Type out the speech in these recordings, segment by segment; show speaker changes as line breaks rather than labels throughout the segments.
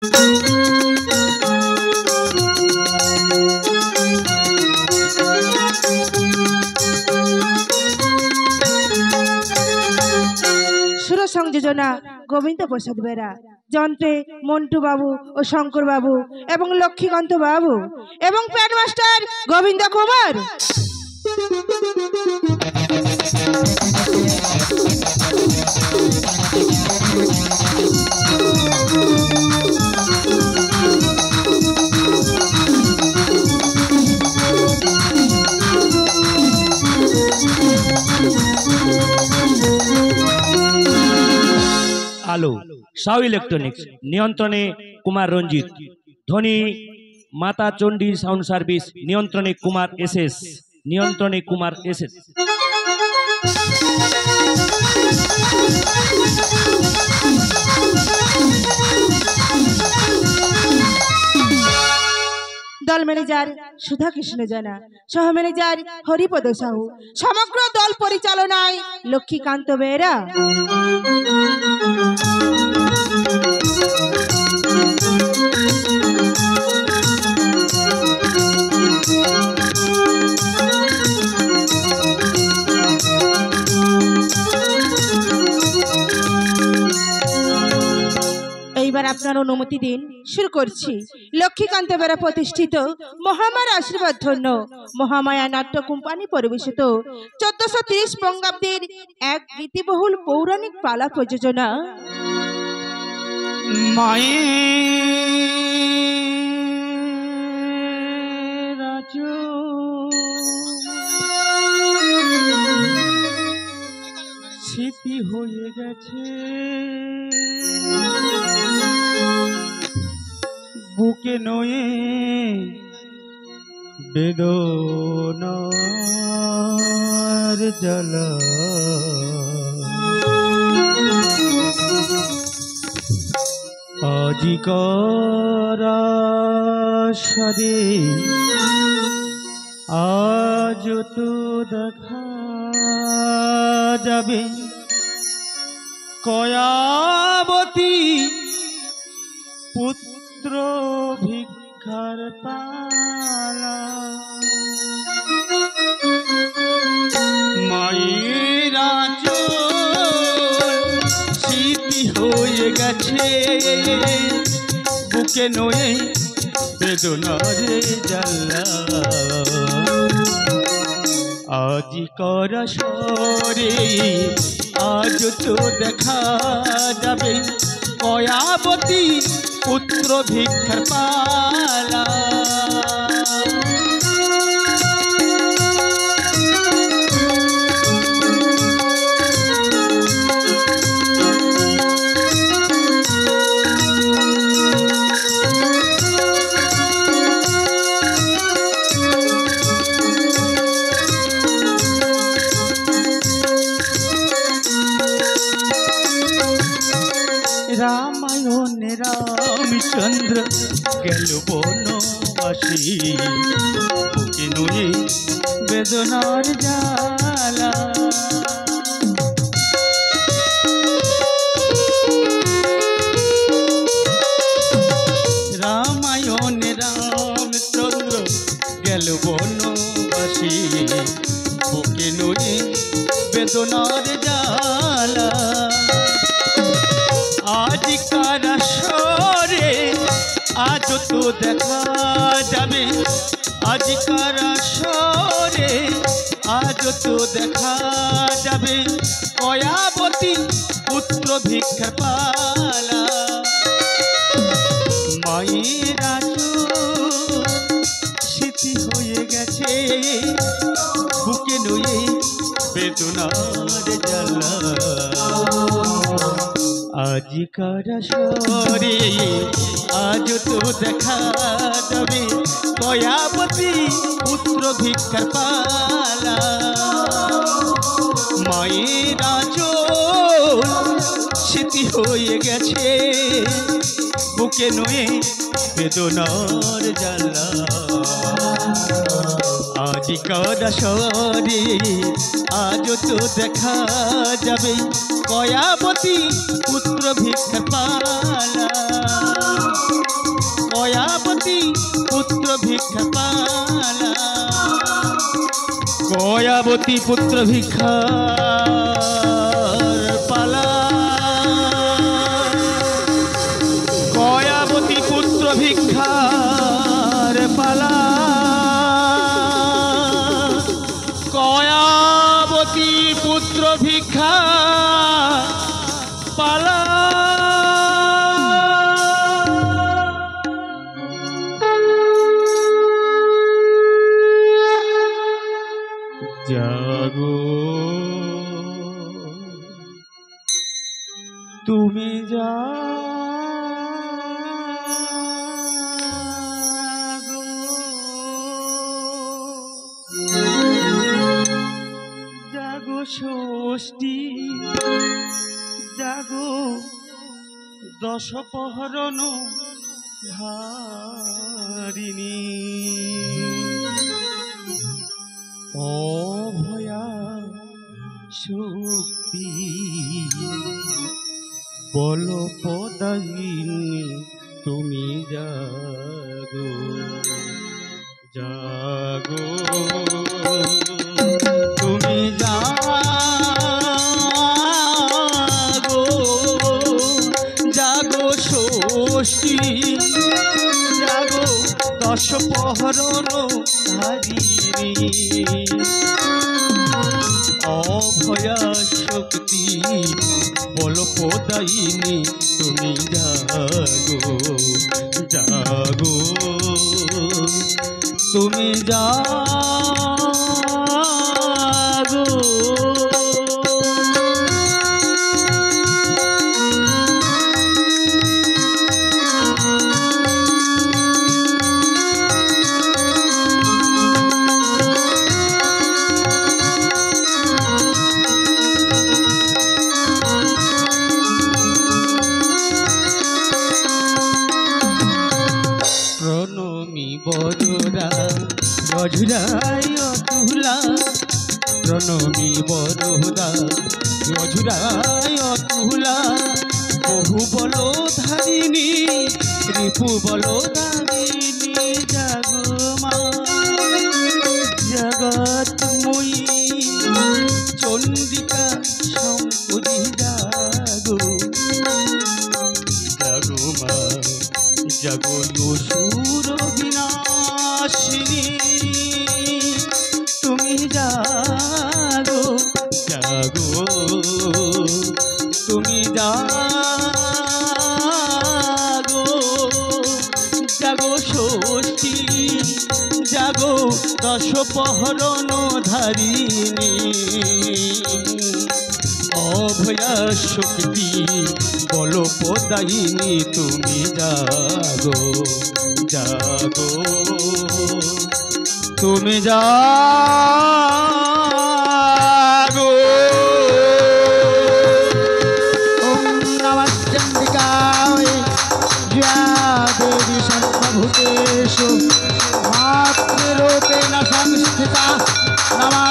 সুর সংযোজনা গোবিন্দ প্রসাদ বেরা, যন্ত্রে মন্টু বাবু ও শঙ্কর বাবু এবং লক্ষ্মীকান্ত বাবু এবং প্যাড মাস্টার গোবিন্দ কুমার।
आलो साउ इलेक्ट्रॉनिक्स नियंत्रणे कुमार रंजित, ध्वनि माता चंडी साउंड सार्विस नियंत्रणे कुमार एसएस, नियंत्रणे कुमार एसएस।
दल मैनेजार सुधा कृष्ण जाना, सह मैनेजार हरिपद साहू, समग्र दल परिचालनाय लक्ष्मीकांत बेरा। আপনার অনুমতি দিন শুরু করছি লক্ষ্মীকান্ত বেরা প্রতিষ্ঠিত মহামায়া আশীর্বাদ ধন্য মহামায়া নাট্য কোম্পানি পরিবেশিত 1430 বঙ্গাব্দের এক গীতিবহুল পৌরাণিক পালা প্রযোজনা
স্মৃতি হয়ে গেছে বুকে নয়ে বেদনার জ্বালা আজিকার আশারে আজ তো দেখা যাবে কয়াবতী পুত্র ভিক্ষার পালা মায়ের আঁচল স্মৃতি হয়ে গেছে বুকে নয়ে বেদনার জ্বালা আজিকার আশারে আজ তো দেখা যাবে কয়াবতী পুত্র ভিক্ষার পালা রামায়ণে রামচন্দ্র গেল বনবাসী বুকে নয়ে বেদনার জ্বালা রামায়ণে রামচন্দ্র গেল বনবাসী বুকে নয়ে বেদনার জ্বালা আজিকার আশারে আজ তো দেখা যাবে আজিকার আশারে আজ তো দেখা যাবে কয়াবতী পুত্র ভিক্ষার পালা মায়ের আঁচল স্মৃতি হয়ে গেছে বুকে নয়ে বেদনার জ্বালা আজিকার আশারে আজ তো দেখা যাবে কয়াবতী পুত্র ভিক্ষার পালা মায়ের আঁচল স্মৃতি হয়ে গেছে বুকে নয়ে বেদনার জ্বালা আজিকার আশারে আজ তো দেখা যাবে কয়াবতী পুত্র ভিক্ষার পালা
ভিক্ষা পালা কয়াবতী পুত্র ভিক্ষার পালা কয়াবতী পুত্র ভিক্ষার পালা কয়াবতী পুত্র ভিক্ষা পালা জাগো তুমি জাগো জাগো ষষ্ঠী জাগো দশপহরণ ধারিণী অভয়া শক্তি বল পদায়িনী তুমি জাগো জাগো তুমি জাগো জাগো ষষ্ঠী জাগো দশপহরণ ধারিণী অভয়া শক্তি বল পদায়িনী তুমি জাগো জাগো তুমি জাগো প্রণমী বরদা রঝুরায় তুলা প্রণমী বরদা রঝুরায় তুলা বহু বল ধারিণী রিপু বল ধারিণী জাগো মা জগৎময়ী চন্ডিকা শঙ্করী জাগো জাগো মা জাগো অসুর বিনাশিনী তুমি জাগো জাগো তুমি জাগো জাগো ষষ্ঠী জাগো দশপহরণ ধারিণী অভয়া শক্তি বল পদায়িনী তুমি জাগো জাগো তুমি জাগো
ওম নমঃ চন্ডিকায় জয়া দেবী সর্বভূতেষু মাতৃরূপেণ সংস্থিতা নমঃ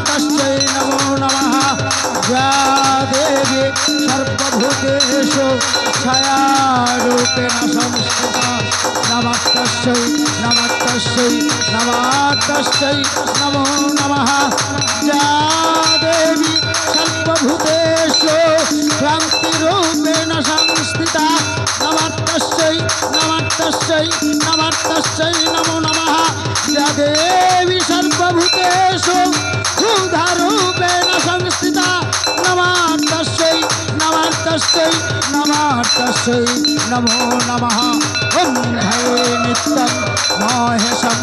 তস্यै নমো নমঃ জয়া দেবী সর্বভূতেষু ছায়ারূপেণ সংস্থিতা নমঃ তস্यै নমো নমঃ জয়া দেবী সর্বভূতেষু ক্রান্তিরূপেণ সংস্থিতা নমঃ তস্यै নমো নমঃ জয়া দেবী সর্বভূতেষু ক্ষুধারূপেণ সংস্থিতা নমঃ তস্यै নমো নমঃ ওম হরে নিত্যং মহেশং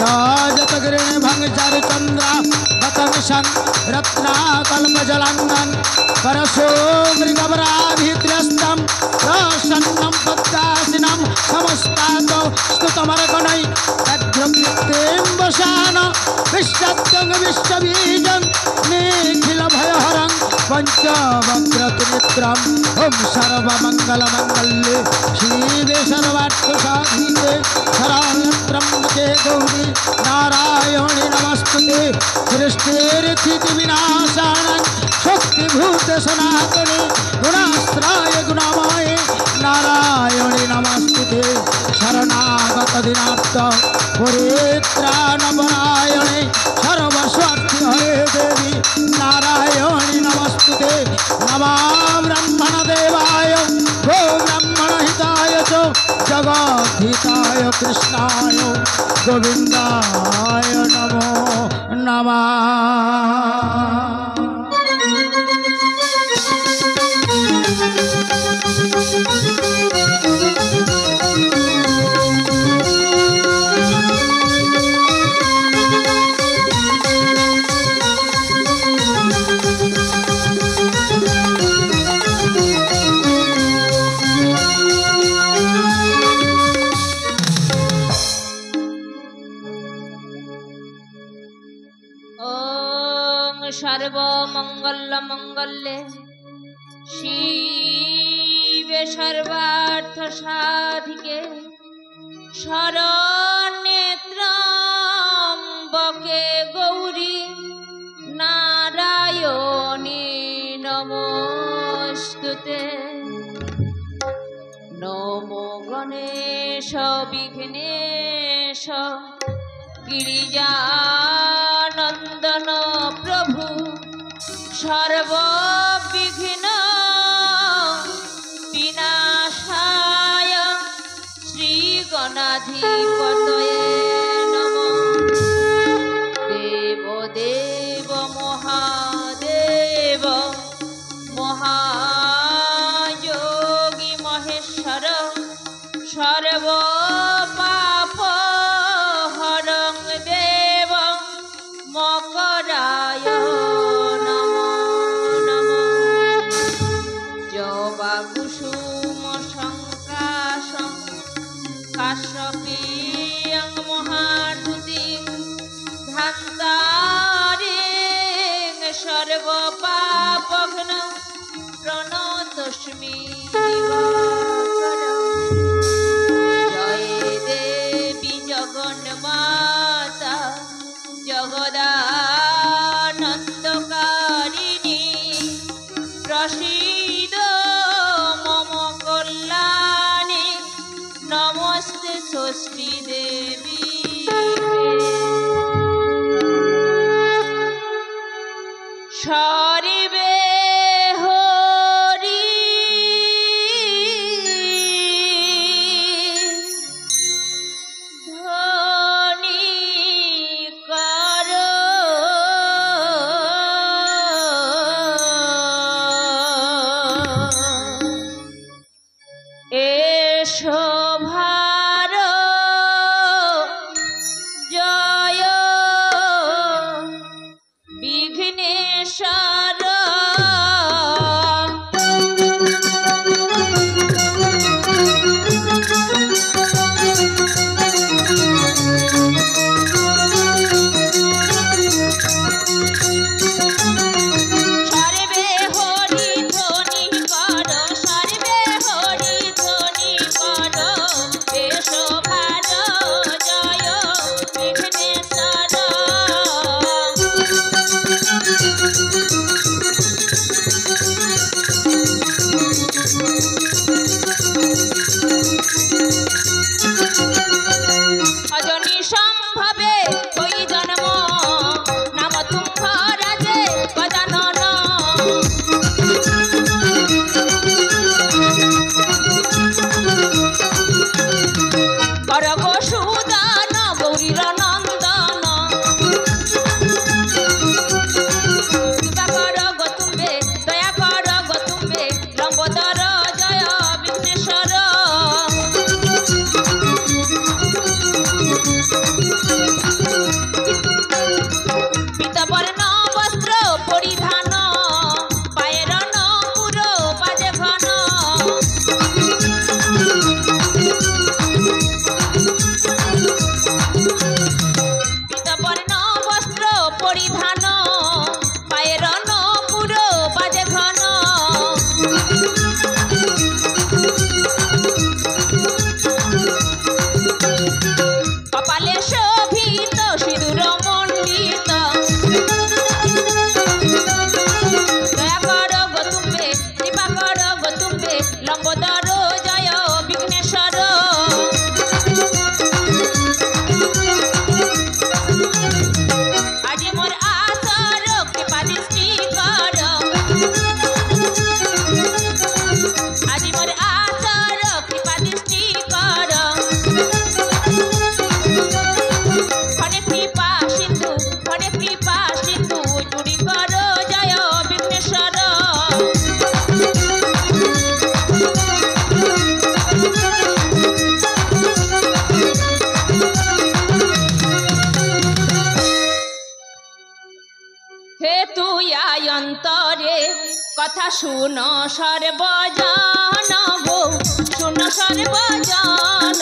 রাজতগিরিভং চরচন্দ্রা পতংশং রত্নাকল্পজলাঙ্গং পরশো মৃগবরাभित्रस्तं प्रसन्नं पद्मासिनं समस्तातो स्तुतमर्गणै तद्भृत्यं वशान विश्वत्तं विश्वबीजं निखिलभयहरं पञ्चवक्त्रत्रिनेत्रम् ॐ सर्वमङ्गलमङ्गल्ये शिवे सर्वार्थसाधिके शरण्यत्र्यम्बके गौरी नारायणे नमस्तुते सृष्टिस्थितिविनाशानं शक्तिभूते सनातने गुणाश्राय गुणामये नारायणे नमस्तुते भक्तदीनार्थ परित्राणपरायणे सर्वस्वार्थी हरे देवी नारायणी नमस्तुते। नमः ब्रह्मणदेवाय गो ब्रह्मणहिताय च जगद्धिताय कृष्णाय गोविन्दाय नमो नमः।
सर्वमंगलमंगल्ये शिवे सर्वार्थ साधिके शरण्ये त्र्यंबके गौरी नारायणी नमोस्तुते। नमो गणेश विघ्नेश गिरिजानंदन प्रभु सर्वविघ्न विनाशाय श्रीगणाधिपतये नमः। देव देव महादेव महायोगी महेश्वर सर्व पाप हरं देव मकराय नमो नमः। जबा कुसुम संकाशं काश्यपीयं महाद्युतिं धान्तारिं सर्व पापघ्न प्रणतोऽस्मि दिवाकरम्। जय देवी जगन्माता जगदानन्दकारिणी प्रसीद मम कल्याणी नमस्ते षष्ठी देवी। शरीबे हरि शोभार जय विघ्नेश्वर। কথা শুনো সর্বজন গো, শুনো সর্বজন।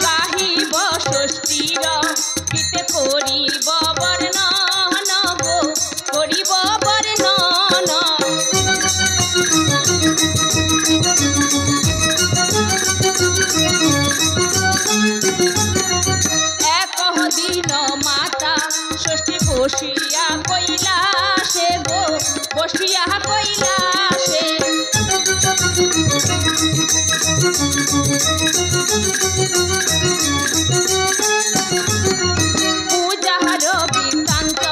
গাহিব ষষ্ঠীর গীতে করিব বর্ণন গো, করিব বর্ণন। এক দিন মাতা ষষ্ঠী বসিয়া কৈলাসে গো, বসিয়া কৈলাসে। পূজার বৃত্তান্ত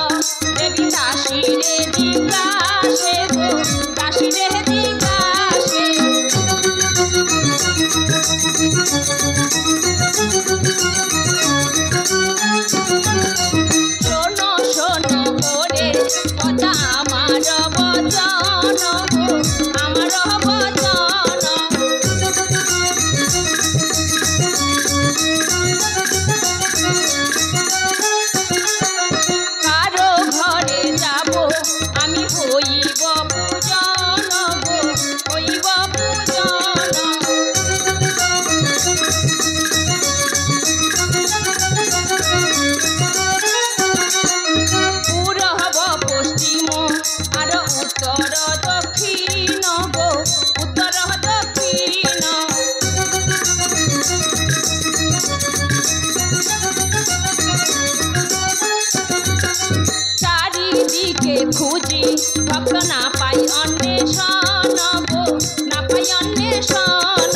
দেবী দাসীরে জিজ্ঞাসে গো, দাসীরে জিজ্ঞাসে। শোনো শোনো করে কথা আমার বচন গো, আমার বচন। কারো ঘরে যাব আমি হইব পূজন গো, হইব পূজন। পূরব পশ্চিম আর উত্তর দক্ষিণ গো, উত্তর দক্ষিণ। চারিদিকে খুঁজি ভক্ত না পাই অন্বেষণ গো, না পাই অন্বেষণ।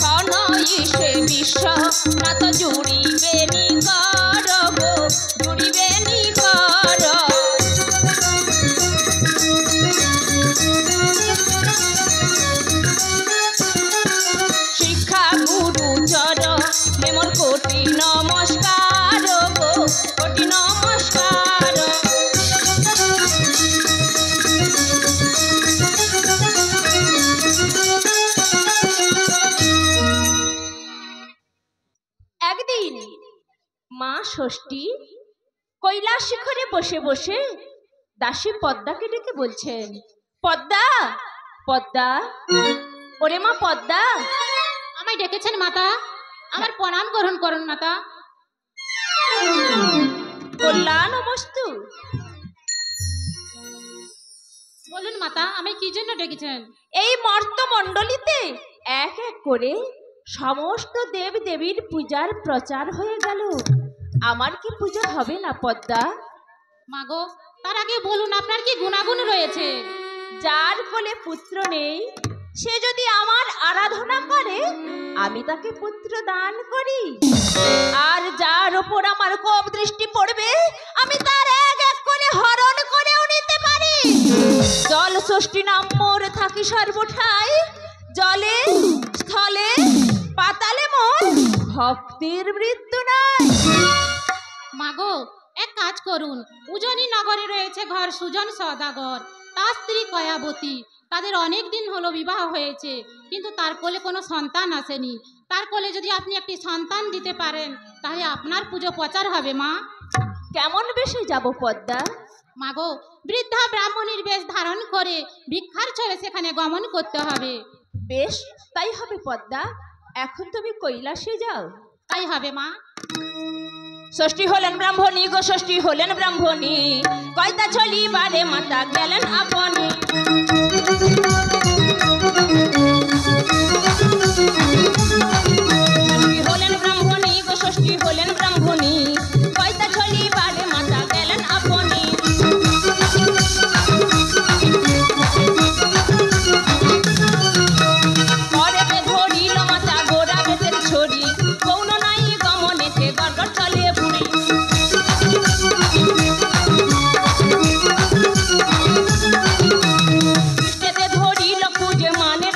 ঘন ইসে বিশ্ব না তো জুড়িবে নিকর গো, জুড়িবে নিকর। শিক্ষা গুরুচর মেমর কোটি নমস্কার গো, কোটি নমস্কার। একদিন মা ষষ্ঠী কৈলাস শিখরে বসে বসে দাসী পদ্মাকে ডেকে বলছেন, পদ্মা পদ্মা, ওরে মা পদ্মা।
আমায় ডেকেছেন মাতা, আমার প্রণাম গ্রহণ করুন মাতা।
কল্যাণমস্তু।
বলুন মাতা, আমায় কি জন্য ডেকেছেন?
এই মর্তমণ্ডলীতে এক এক করে সমস্ত দেব দেবীর পূজার প্রচার হয়ে গেল। আমার কি পূজা হবে না পদ্মা?
মাগো, তার আগে বলুন আপনার কি গুণাগুণ রয়েছে?
যার কোলে পুত্র নেই সে যদি আমার আরাধনা করে আমি তাকে পুত্র দান করি, আর যার ওপর আমার কোপ দৃষ্টি পড়বে আমি তার এক এক করে হরণ করেও নিতে পারি। জল ষষ্ঠী নাম মোর থাকি সর্বঠাই, জলে স্থলে পাতালে মোর ভক্তির মৃত্যু নাই।
মাগো, এক কাজ করুন, উজনি নগরে রয়েছে ঘর সুজন সদাগর, তার স্ত্রী কয়াবতী। তাদের অনেক দিন হলো বিবাহ হয়েছে, কিন্তু তার কোলে কোনো সন্তান আসেনি। তার কোলে যদি আপনি একটি সন্তান দিতে পারেন তাহলে আপনার পুজো প্রচার হবে মা।
কেমন বেশে যাব পদ্মা?
মাগো, বৃদ্ধা ব্রাহ্মণীর বেশ ধারণ করে ভিক্ষার ছলে সেখানে গমন করতে হবে।
বেশ, তাই হবে পদ্মা। এখন তুমি কৈলাসে যাও।
তাই হবে মা।
ষষ্ঠী হলেন ব্রাহ্মণী গো, ষষ্ঠী হলেন ব্রাহ্মণী, কয়তা চলি বারে মাতা গেলেন আপনি। ষষ্ঠী হলেন ব্রাহ্মণী গো, ষষ্ঠী হলেন ব্রাহ্মণী, কয়তা চলি বারে মাতা গেলেন আপনি। পরে ধরিল মাতা গোড়া বেতের ছড়ি, কৌন নাই গমনেতে গড়গড় চলে বুড়ি। ধরিল খুঁজে মানে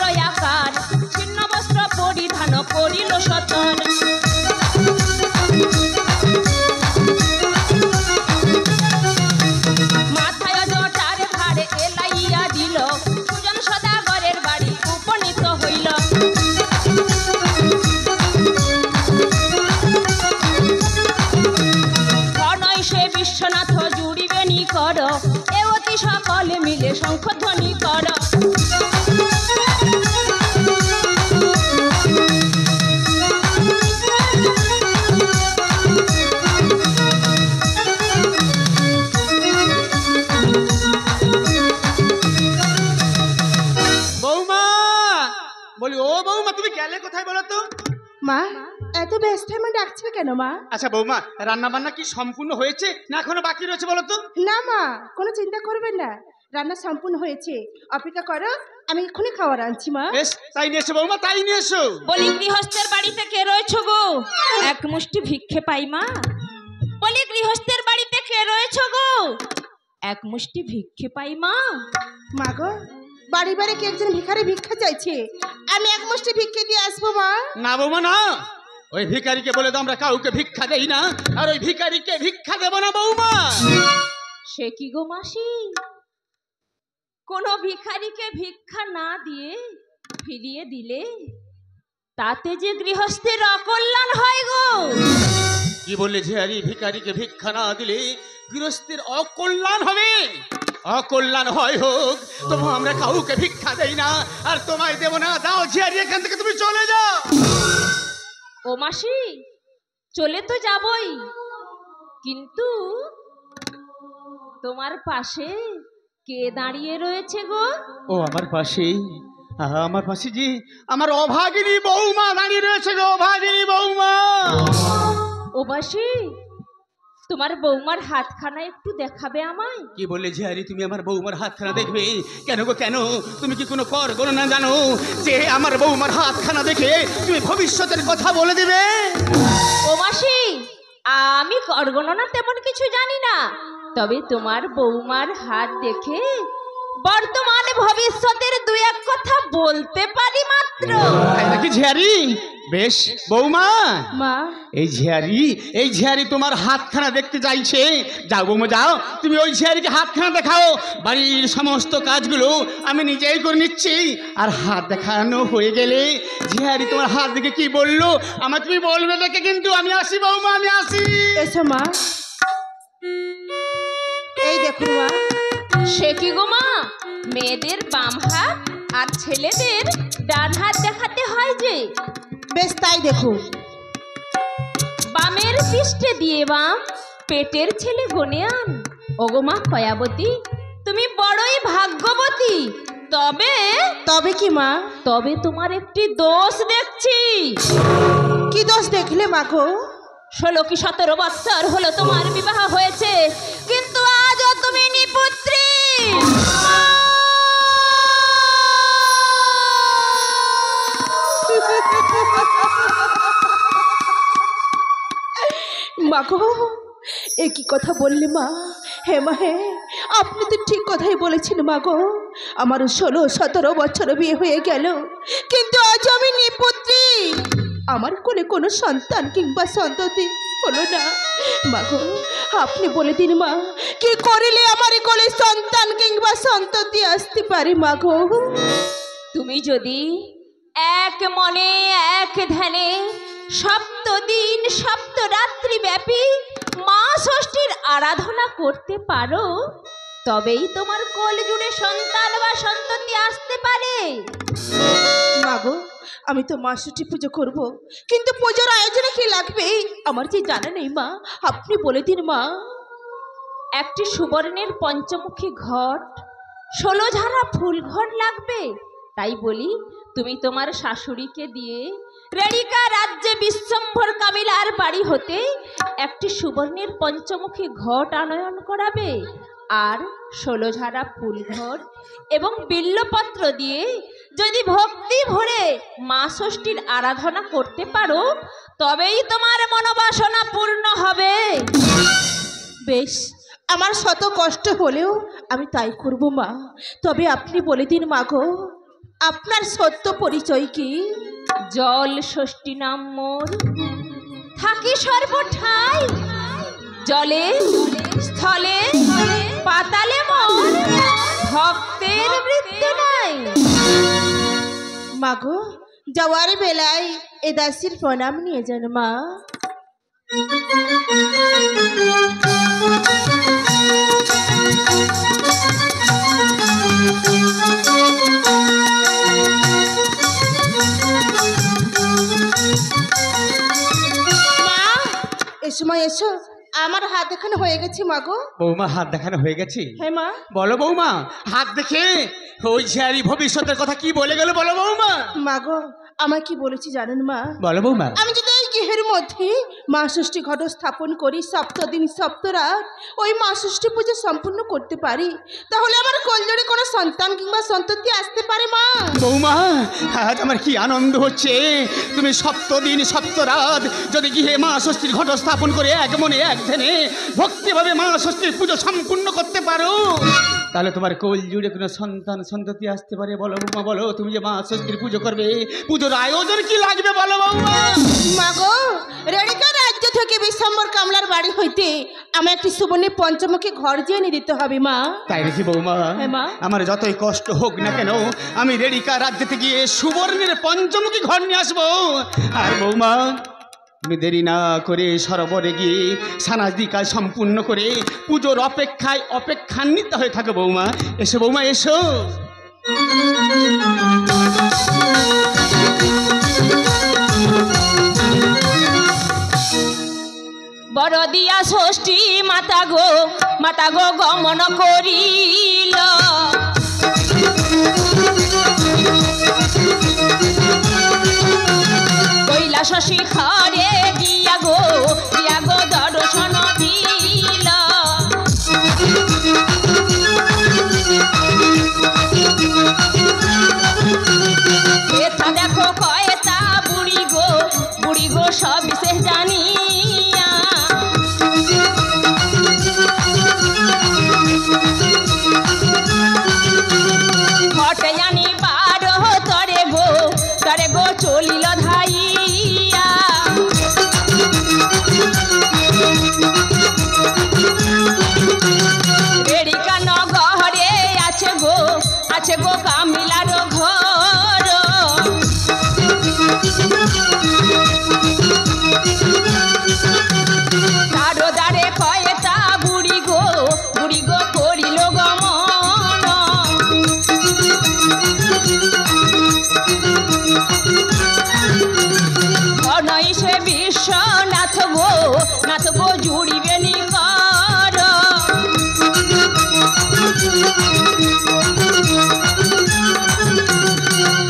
শঙ্খধ্বনি কর।
বৌমা, বলি ও বৌমা, তুমি গেলে কোথায় বলো তো?
মা, এত ব্যস্ত আমার ডাকছিলে কেন মা?
আচ্ছা বৌমা, রান্না বান্না কি সম্পূর্ণ হয়েছে না এখনো বাকি রয়েছে বলো তো?
না মা, কোনো চিন্তা করবেন না, রান্না সম্পূর্ণ হয়েছে। অপেক্ষা করো, আমি এক্ষুনি খাবার আনছি মা।
বেশ, তাই নিয়ে এসো বৌমা, তাই নিয়ে এসো।
বলি গৃহস্থের বাড়িতে কে রয়েছো গো? এক মুষ্টি ভিক্ষে পাই মা। বলি গৃহস্থের বাড়িতে কে রয়েছো গো? এক মুষ্টি ভিক্ষে পাই মা।
মা গো, বাড়ি বাড়ি কে একজন ভিখারি ভিক্ষা চাইছে, আমি এক মুষ্টি ভিক্ষে দিয়ে আসবো মা।
না বৌমা না, ওই ভিখারিকে বলে তো আমরা কাউকে ভিক্ষা দেই না, আর ওই ভিখারিকে ভিক্ষা দেব না বৌমা।
সে কি গো মাসি, কোনো ভিখারিকে ভিক্ষা না দিয়ে ফিরিয়ে দিলে তাতে যে গৃহস্থের অকল্যাণ হয় গো।
কি বললে যে আরে ভিখারিকে ভিক্ষা না দিলে গৃহস্থের অকল্যাণ হবে? অকল্যাণ হয় হোক, তবু আমরা কাউকে ভিক্ষা দেই না, আর তোমায় দেব না। দাও ঝিয়ারি, এখান থেকে তুমি চলে যাও।
ও মাসি, চলে তো যাবই, কিন্তু তোমার পাশে কে দাঁড়িয়ে রয়েছে গো?
ও আমার পাশে, আমার পাশে যে আমার অভাগিনী বৌমা দাঁড়িয়ে রয়েছে গো, অভাগিনী বৌমা।
ও মাসি, তোমার বৌমার হাতখানা একটু দেখাবে আমায়?
কি বললে ঝিয়ারি, তুমি আমার বৌমার হাতখানা দেখবে? কেন গো কেন? তুমি কি কোনো কর গণনা জানো যে আমার বৌমার হাতখানা দেখে তুমি ভবিষ্যতের কথা বলে দিবে?
ও মাসি, আমি করগণনা তেমন কিছু জানি না, তবে তোমার বৌমার হাত দেখে বর্তমানে ভবিষ্যতের দুই এক কথা বলতে পারি মাত্র।
তাই নাকি ঝিয়ারি? বেশ বৌমা,
মা,
এই ঝিয়ারি তোমার হাতখানা দেখতে চাইছে। যাও বৌমা যাও, তুমি ওই ঝিয়ারিকে হাতখানা দেখাও। বাড়ির সমস্ত কাজগুলো আমি নিজেই করে নিচ্ছি। আর হাত দেখানো হয়ে গেলে ঝিয়ারি তোমার হাত দেখে কি বললো আমার তুমি বলবে দেখে। কিন্তু আমি আসি বৌমা, আমি আসি।
এসো মা। এই দেখুন মা।
সে কি গো মা, মেয়েদের বাম হাত আর ছেলেদের ডান হাত দেখাতে হয় যে?
বেশ, তাই দেখুন।
বামের পৃষ্ঠে দিয়ে বাম, পেটের ছেলে গনে আন। ওগো মা কয়াবতী, তুমি বড়ই ভাগ্যবতী। তবে
তবে কি মা?
তবে তোমার একটি দোষ দেখছি।
কি দোষ দেখলে মা গো?
16 কি 17 বছর হলো তোমার বিবাহ হয়েছে, কিন্তু আজও তুমি নিপুত্রী।
মা গো, এ কি কথা বললে মা? হে মা হে, আপনি তো ঠিক কথাই বলেছেন মা গো। আমার 16-17 বছর বিয়ে হয়ে গেল, কিন্তু আজ আমি নিপুত্রী। আমার কোলে কোনো সন্তান কিংবা সন্ততি হলো না। মা গো, আপনি বলে দিন মা, কি করিলে আমার কোলে সন্তান কিংবা সন্ততি আসতে পারে মা গো?
তুমি যদি এক মনে এক ধ্যানে সপ্তদিন সপ্তরাত্রি ব্যাপী মা ষষ্ঠীর আরাধনা করতে পারো, তবেই তোমার কোল জুড়ে সন্তান বা সন্ততি আসতে পারে।
মা গো, আমি তো মা ষষ্ঠী পুজো করবো, কিন্তু পুজোর আয়োজনে কি লাগবে আমার যে জানা নেই মা। আপনি বলে দিন মা।
একটি সুবর্ণের পঞ্চমুখী ঘট, 16 ঝাড়া ফুল ঘট লাগবে। তাই বলি, তুমি তোমার শাশুড়িকে দিয়ে রেড়িকা রাজ্যে বিশ্বম্ভর কাবিলার বাড়ি হতে একটি সুবর্ণের পঞ্চমুখী ঘট আনয়ন করাবে, আর 16 ঝাড়া ফুল ঘট এবং বিল্লপত্র দিয়ে যদি ভক্তি ভরে মা ষষ্ঠীর আরাধনা করতে পারো, তবেই তোমার মনোবাসনা পূর্ণ হবে।
বেশ, আমার শত কষ্ট হলেও আমি তাই করব মা। তবে আপনি বলে দিন মা গো, আপনার সত্য পরিচয় কি?
জল ষষ্ঠী নাম মোর, থাকি সর্বঠাই, জলে স্থলে পাতালে মোর, ভক্তের মৃত্যু নাই।
মা গো, যাওয়ার বেলায় এ দাসীর প্রণাম নিয়ে যান মা। মা এসো মা এসো, আমার হাত এখানে হয়ে গেছে মা গো।
বৌমা হাত দেখানো হয়ে গেছে?
হ্যাঁ মা।
বলো বৌমা, হাত দেখে ওই ঝিয়ারি ভবিষ্যতের কথা কি বলে গেল বলো বৌমা।
মা গো আমায় কি বলেছি জানেন মা?
বলো বৌমা।
আমি যদি এই গৃহের মধ্যে মা ষষ্ঠী ঘট স্থাপন করি, সপ্তদিন সপ্তরাত ওই মা ষষ্ঠী পুজো সম্পূর্ণ করতে পারি, তাহলে আমার কোলজোড়ে কোনো সন্তান কিংবা সন্ততি আসতে পারে মা।
বৌমা আজ আমার কি আনন্দ হচ্ছে, তুমি সপ্তদিন সপ্তরাত যদি গৃহে মা ষষ্ঠীর ঘট স্থাপন করে এক মনে এক ধ্যানে ভক্তিভাবে মা ষষ্ঠীর পুজো সম্পূর্ণ করতে পারো, তাহলে তোমার কোল জুড়ে কোনো সন্তান সন্ততি আসতে পারে। বলো বৌমা বলো, তুমি যে মা ষষ্ঠীর পুজো করবে, পুজোর আয়োজন কি লাগবে বলো বৌমা।
মা গো রেণিকা রাজ্য থেকে বিশ্বম্বর কামলার বাড়ি হইতে আমার একটি সুবর্ণের পঞ্চমুখী ঘর যে এনে দিতে হবে মা।
তাই নাকি বৌমা?
হ্যাঁ মা।
আমার যতই কষ্ট হোক না কেন আমি রেডিকা রাজ্যে গিয়ে সুবর্ণের পঞ্চমুখী ঘর নিয়ে আসবো। আর বৌমা তুমি দেরি না করে সরোবরে গিয়ে সানাদি কাজ সম্পূর্ণ করে পুজোর অপেক্ষান্বিত হয়ে থাকে বৌমা। এসো বৌমা এসো।
বড় দিয়া ষষ্ঠী মাতা গো গমন করিল, কৈলাস শিখরে দিয়া গো দর্শন দিল। এটা দেখো কয়তা বুড়ি গো সব বিশেষ জানিয়া, ঘটে জানি বারো তরে গো চলিল ধাইয়া। রেড়িকা নগরে আছে গো কামিলার ঘর, তারো দ্বারে কয়তা বুড়ি গো করিল গমন। ঘনই সে বিশ্বনাথ গো জুড়িবে নিকর,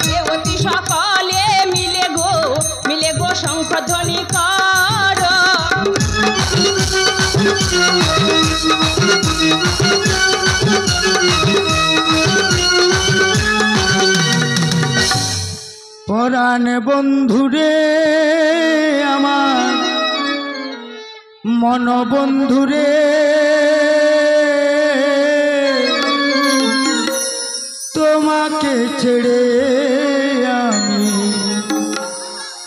দেবতী সকলে মিলে গো শঙ্খধ্বনি কর।
পরাণ বন্ধুরে আমার মন বন্ধুরে, তোমাকে ছেড়ে আমি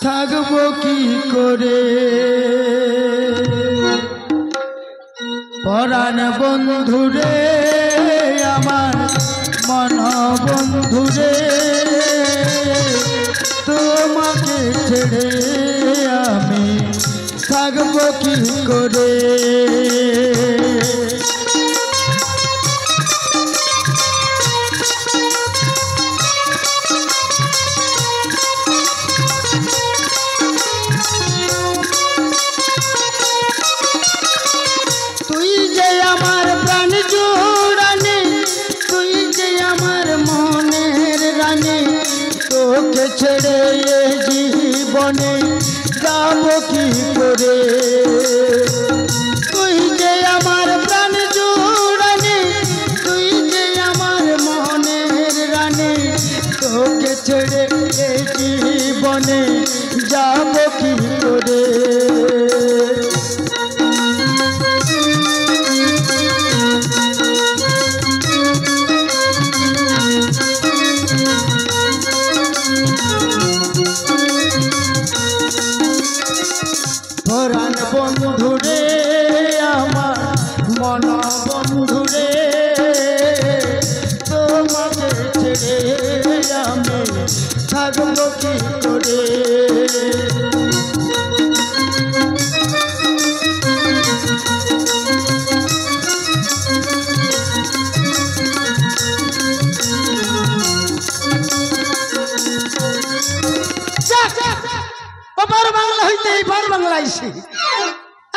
থাকবো কি করে। পরাণ বন্ধুরে আমার মন বন্ধুরে, তোমাকে ছেড়ে আমি থাকবো কি করে। তুই যে আমার প্রাণ জোড়ানে, তুই যে আমার মনের রানী, তোকে ছেড়ে এ জীবনে যাব কি করে। তুই যে আমার প্রাণ জোড়ানে, তুই যে আমার মনের রানী, তোকে ছেড়ে এ জীবনে যাব কি করে। পরাণ বন্ধুরে আমার মন বন্ধুরে, তোমাকে ছেড়ে আমি থাকবো কি করে। আছে ওপার বাংলা হইতে এইবার বাংলা আইছে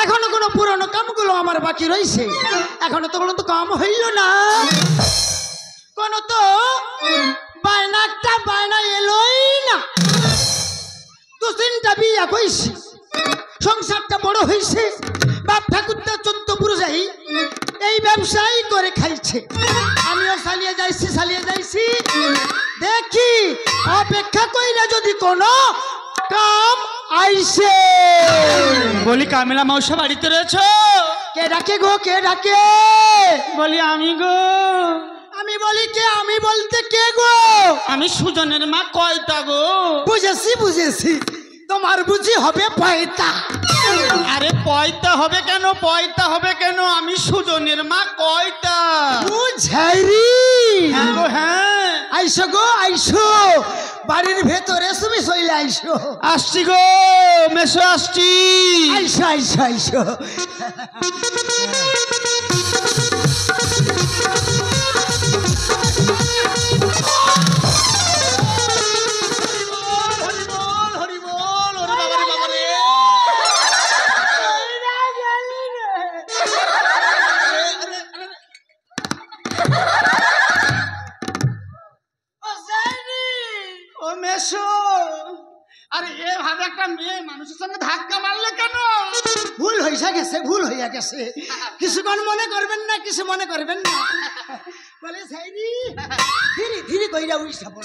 এখনো কোনো পুরনো কামগুলো আমার বাকি রইছে এখনো তো কোনো তো কাম হইল না কোনো তো বায়না এলোই না দু তিনটা বিয়া কইছি সংসারটা বড় হইছে বাপ ঠাকুরটা 14 পুরুষাই এই ব্যবসায়ী করে খাইছে আমিও চালিয়ে যাইছি দেখি অপেক্ষা কইরা যদি কোনো কাম আইছে
বলি কামিলা মৌসা বাড়িতে রয়েছ?
কে ডাকে গো কে ডাকে
বলি আমি গো।
আমি বলি কে আমি বলতে কে গো
আমি সুজনের মা কয়তা গো?
বুঝেছি তোমার বুঝি হবে পয়তা
আরে পয়তা হবে কেন আমি সুজনের মা কয়তা।
বুঝাইরি
হ্যাঁ গো হ্যাঁ।
আইসো বাড়ির ভেতরে তুমি চলে আইসো
আসছি গো মেসো আসছি।
আইসো
আরে এভাবে একটা মেয়ে মানুষের সঙ্গে ধাক্কা মারলে কেন?
ভুল হইয়া গেছে কিছুক্ষণ মনে করবেন না বলে ঝাইরি ধীরে কইরা উইসা বল।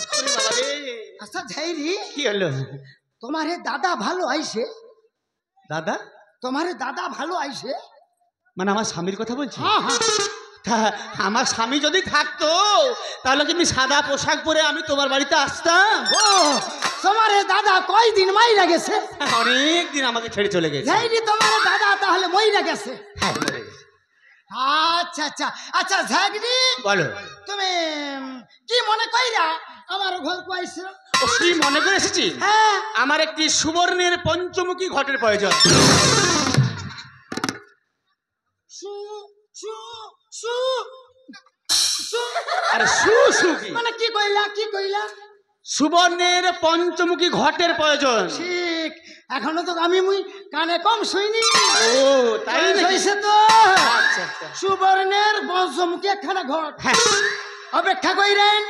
আচ্ছা ঝাইরি
কি হলো?
তোমারে দাদা ভালো আইছে?
দাদা?
তোমারে দাদা ভালো আইছে
মানে আমার স্বামীর কথা বলছি?
হ্যাঁ
তা আমার স্বামী যদি থাকতো তাহলে কি সাদা পোশাক পরে আমি তোমার বাড়িতে আসতাম?
ও তোমারে দাদা কয়দিন মাইরা গেছে?
অনেক দিন আমাকে ছেড়ে চলে গেছে।
ঝাইরি তোমারে দাদা তাহলে মইরা গেছে?
হ্যাঁ মরে গেছে।
আচ্ছা ঝাগরি
বলো
তুমি কি মনে কইরা আমার ঘর আইছো?
ও কি মনে করে এসেছি?
হ্যাঁ
আমার একটি সুবর্ণের পঞ্চমুখী ঘটের প্রয়োজন। আরে সু কি
মানে কি কইলা?
সুবর্ণের পঞ্চমুখী ঘটের প্রয়োজন।
ঠিক এখনো তো আমি কানে কম শুইনি।
ও তাই
হইছে তো।
আচ্ছা
সুবর্ণের পঞ্চমুখী একখানা ঘট।
হ্যাঁ
অপেক্ষা কইরেন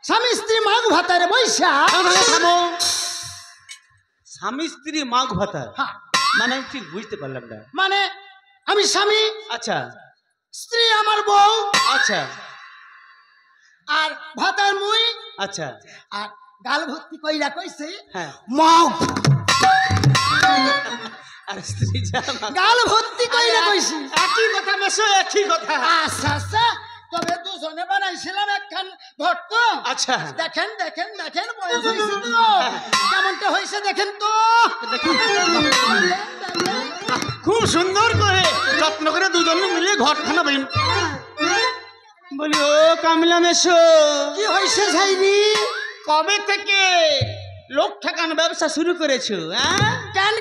স্বামী স্ত্রী মাঘ ভাতারে বৈশা।
স্বামী স্ত্রী মাঘ ভাতা
হ্যাঁ।
মানে ঠিক বুঝতে পারলাম না।
মানে আমি স্বামী
আচ্ছা
স্ত্রী আমার বউ
আচ্ছা
আর ভাতার মুই
আচ্ছা
আর গাল ভর্তি কইরা কইছে
হ্যাঁ
মাঘ
আর স্ত্রী
গাল ভর্তি কইরা কইছি।
একই কথা মেশো একই কথা।
আচ্ছা তবে দুজনে বানাইছিলাম একখান ঘট তো।
আচ্ছা
দেখেন বয়স হয়েছে তো কেমনটা হয়েছে দেখেন তো।
খুব সুন্দর করে যত্ন করে দুজনে মিলে ঘরখানা বলি ও কামলা মেশো
কি হয়েছে ঝাইনি?
কবে থেকে লোক ঠেকানো ব্যবসা শুরু করেছো?
কেন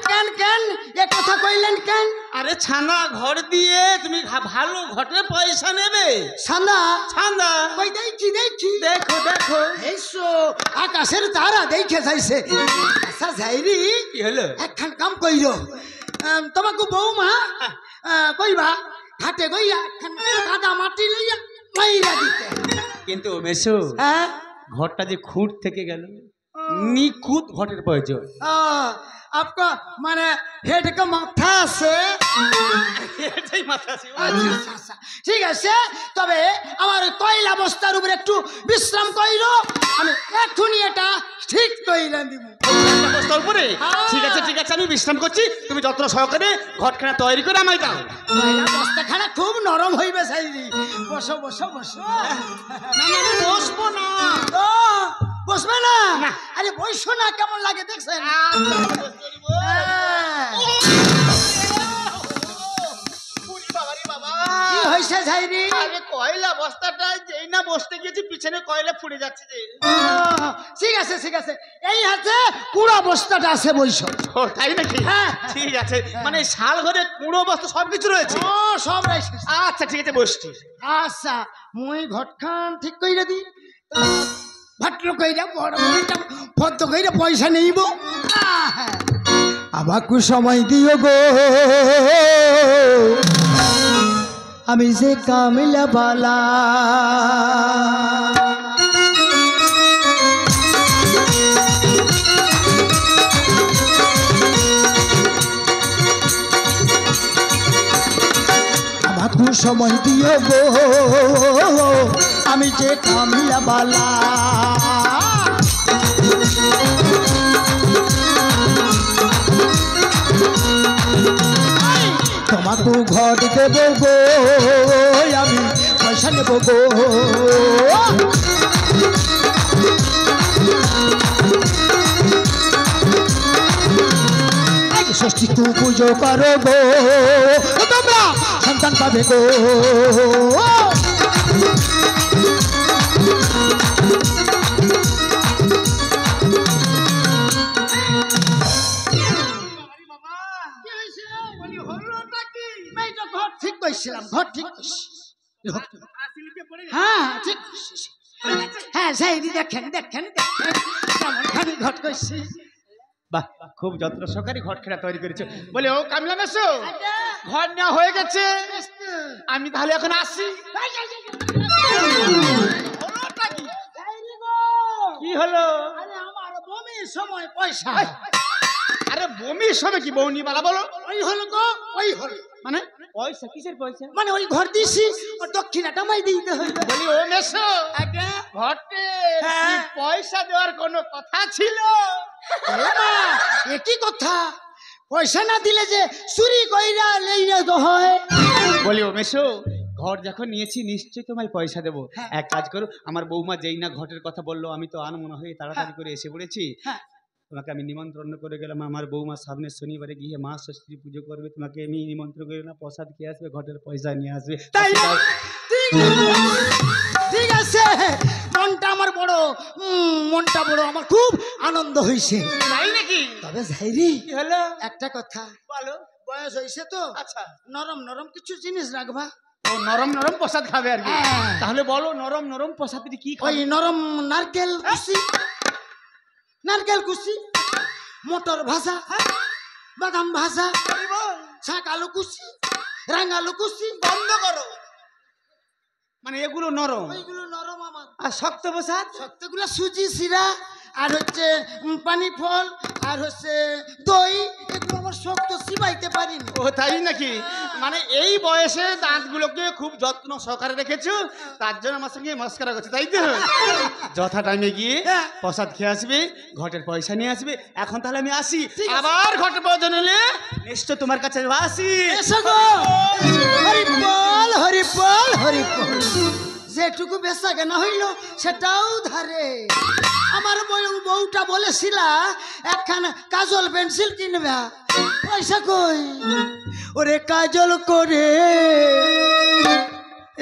এ কথা কইলেন কেন?
আরে ছানা ঘর দিয়ে তুমি ভালো ঘটে পয়সা নেবে। ছান্দা
কই দেখি
দেখো
এইসো আকাশের তারা দেখে যাইছে। আচ্ছা ঝাইরি
কি হলো?
একখান কাম কইরো তোমাকে বৌমা কইবা ঘাটে গইয়া কাদা মাটি লইয়া মাইরা দিতে।
কিন্তু মেশো ঘরটা যে খুঁট থেকে গেল নিখুঁত ঘটের প্রয়োজন।
आपका माने हेड का माथा আছে
এটাই মাথা আছে।
আচ্ছা ঠিক আছে তবে আমার কয়লা বস্তার উপরে একটু বিশ্রাম কইরো আমি এখনি এটা ঠিক কইরা দিব।
বস্তার উপরে ঠিক আছে আমি বিশ্রাম করছি তুমি যত্ন সহকারে ঘরখানা তৈরি করে আমায় দাও।
কয়লা বস্তাখানা খুব নরম হইবে সাইরি। বসো
না বসবো না।
বসবে না? আরে বসো না কেমন লাগে দেখছেন? কি হইছে ঝাইরি?
আরে কয়লা বস্তাটা যেই না বসতে গিয়েছি পিছনে কয়লা ফুটে যাচ্ছে যে।
ঠিক আছে এই হাতে কুড়া বস্তাটা আছে বইসো।
ও তাই নাকি? ঠিক আছে মানে শাল ঘরে কুড়ো বস্তা সবকিছু রয়েছে।
ও সব রয়েছে।
আচ্ছা ঠিক আছে বসছি।
আচ্ছা মুই ঘটখান ঠিক কইরা দি ভাটলো কইরা বড় ভদ্র কইরা পয়সা নেইব। আমাকে সময় দিও গো, আমি যে কামিলা বালা। আমাকে সময় দিও গো, আমি যে কামিলা বালা। তোমাকে ঘর দেব গো, আমি পয়সা নেব গো। ষষ্ঠী তু পুজো করো গো, তোমরা সন্তান পাবে গো। ঘর ঠিক কইছিলাম, ঘর ঠিক কইছি। হ্যাঁ ঠিক কইছিস। হ্যাঁ সেই দেখেন দেখেন দেখেন কেমন ঘট কইছি।
বাহ, খুব যত্ন সহকারে ঘটখানা তৈরি করেছো। বলে ও কামলা মেসো, ঘর নেওয়া হয়ে গেছে, আমি তাহলে এখন আসি। কি হলো?
আরে আমার বমির সময় পয়সা।
আরে বমির সময় কি বউ নিয়ে বালা বলো?
ওই হলো গো, ওই হলো।
মানে পয়সা কিসের পয়সা?
মানে ওই ঘর দিছি, ওর দক্ষিণাটা মাই দিতে হইবে।
বলি ও মেসো, ঘরতে কি পয়সা দেওয়ার কোনো কথা ছিল?
একই কথা, পয়সা না দিলে যে চুরি কইরা লইয়া তো হয়।
বলি ও মেসো, ঘর যখন নিয়েছি নিশ্চয়ই তোমায় পয়সা দেবো। এক কাজ করো, আমার বৌমা যেই না ঘটের কথা বললো, আমি তো আনমনা হয়ে তাড়াতাড়ি করে এসে পড়েছি। তোমাকে আমি নিমন্ত্রণ করে গেলাম, আমার বৌমা সামনে শনিবারে গিয়ে মা ষষ্ঠী পুজো করবে, তোমাকে আমি নিমন্ত্রণ করে না, প্রসাদ খেয়ে আসবে, ঘটের পয়সা নিয়ে আসবে।
তাই না? ঠিক আছে, মনটা আমার বড়, মনটা বড়, আমার খুব আনন্দ হয়েছে।
তাই নাকি?
তবে যাইরি
কি হলো?
একটা কথা
বলো।
বয়স হয়েছে তো,
আচ্ছা,
নরম নরম কিছু জিনিস রাখবা।
ও নরম নরম প্রসাদ খাবে আর কি? তাহলে বলো নরম নরম প্রসাদ কি খাবে?
ওই নরম নারকেল কুচি, নারকেল কুচি, মটর ভাজা, বাদাম ভাজা, শাক আলু কুচি, রাঙালু কুচি।
বন্ধ করো, মানে এগুলো নরম,
ওইগুলো নরম আমার।
আর শক্ত প্রসাদ?
শক্তগুলো সুজি শিরা, আর হচ্ছে পানি ফল, আর হচ্ছে দই, এগুলো আমার শক্ত চিবাইতে পারিনি।
ও তাই নাকি? মানে এই বয়সে দাঁতগুলোকে খুব যত্ন সহকারে রেখেছো, তার জন্য আমার সঙ্গে মস্করা করছে, তাই তো? যথা টাইমে গিয়ে প্রসাদ খেয়ে আসবে, ঘটের পয়সা নিয়ে আসবে। এখন তাহলে আমি আসি, আবার ঘটের প্রয়োজন হলে নিশ্চয় তোমার কাছে আসি।
এসো গো, হরিবল হরিবল হরিবল। যেটুকু বেচা কেনা হইল সেটাও ধারে। আমার বউটা বলেছিল একখানা কাজল পেন্সিল কিনবা, পয়সা কই? ওরে কাজল করে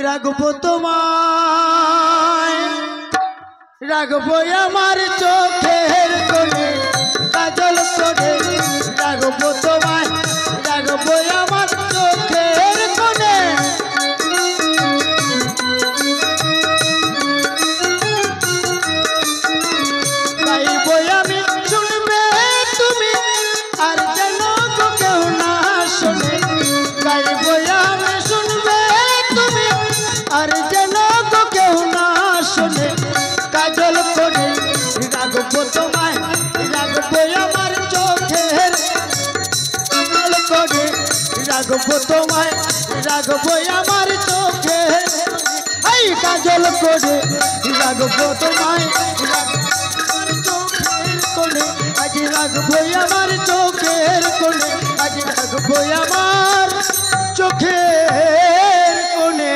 রাখবো তোমায়, রাখবো আমার চোখের কোণে, কাজল করে রাখবো তোমায়, রাখবো আমার চোখের কোণে। গাইবো আমি শুনবে তুমি, আর যেন কেউ না শোনে। গাইবো আমি শুনবে তুমি, আর যেন কেউ না শোনে। কাজল করে রাখবো তোমায়, রাখবো আমার চোখের, কাজল করে রাখবো তোমায়, রাখবো আমার চোখের। এই কাজল করে রাখবো তোমায়, কোণে, আজ রাখবো আমার চোখের কোণে, আজ রাখবো আমার চোখের কোণে।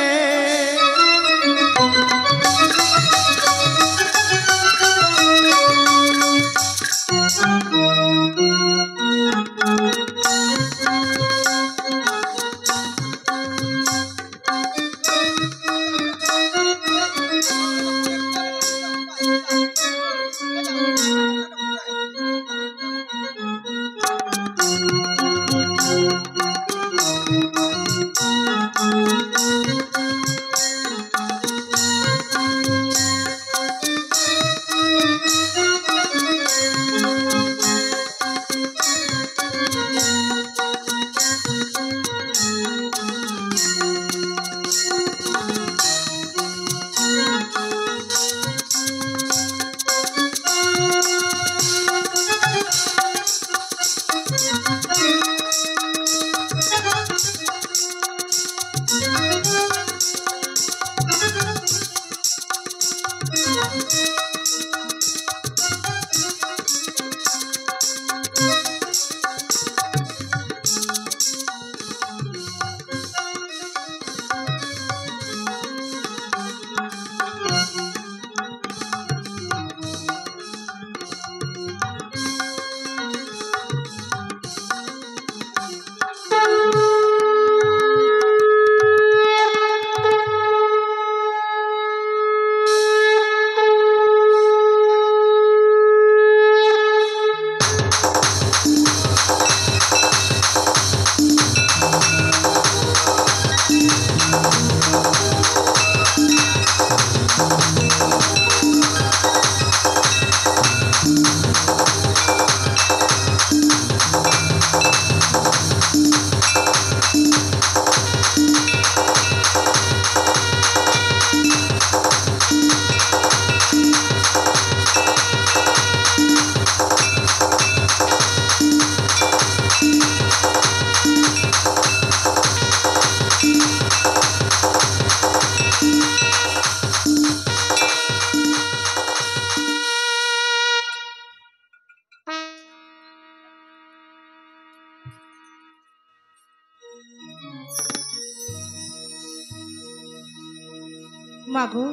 মাগো,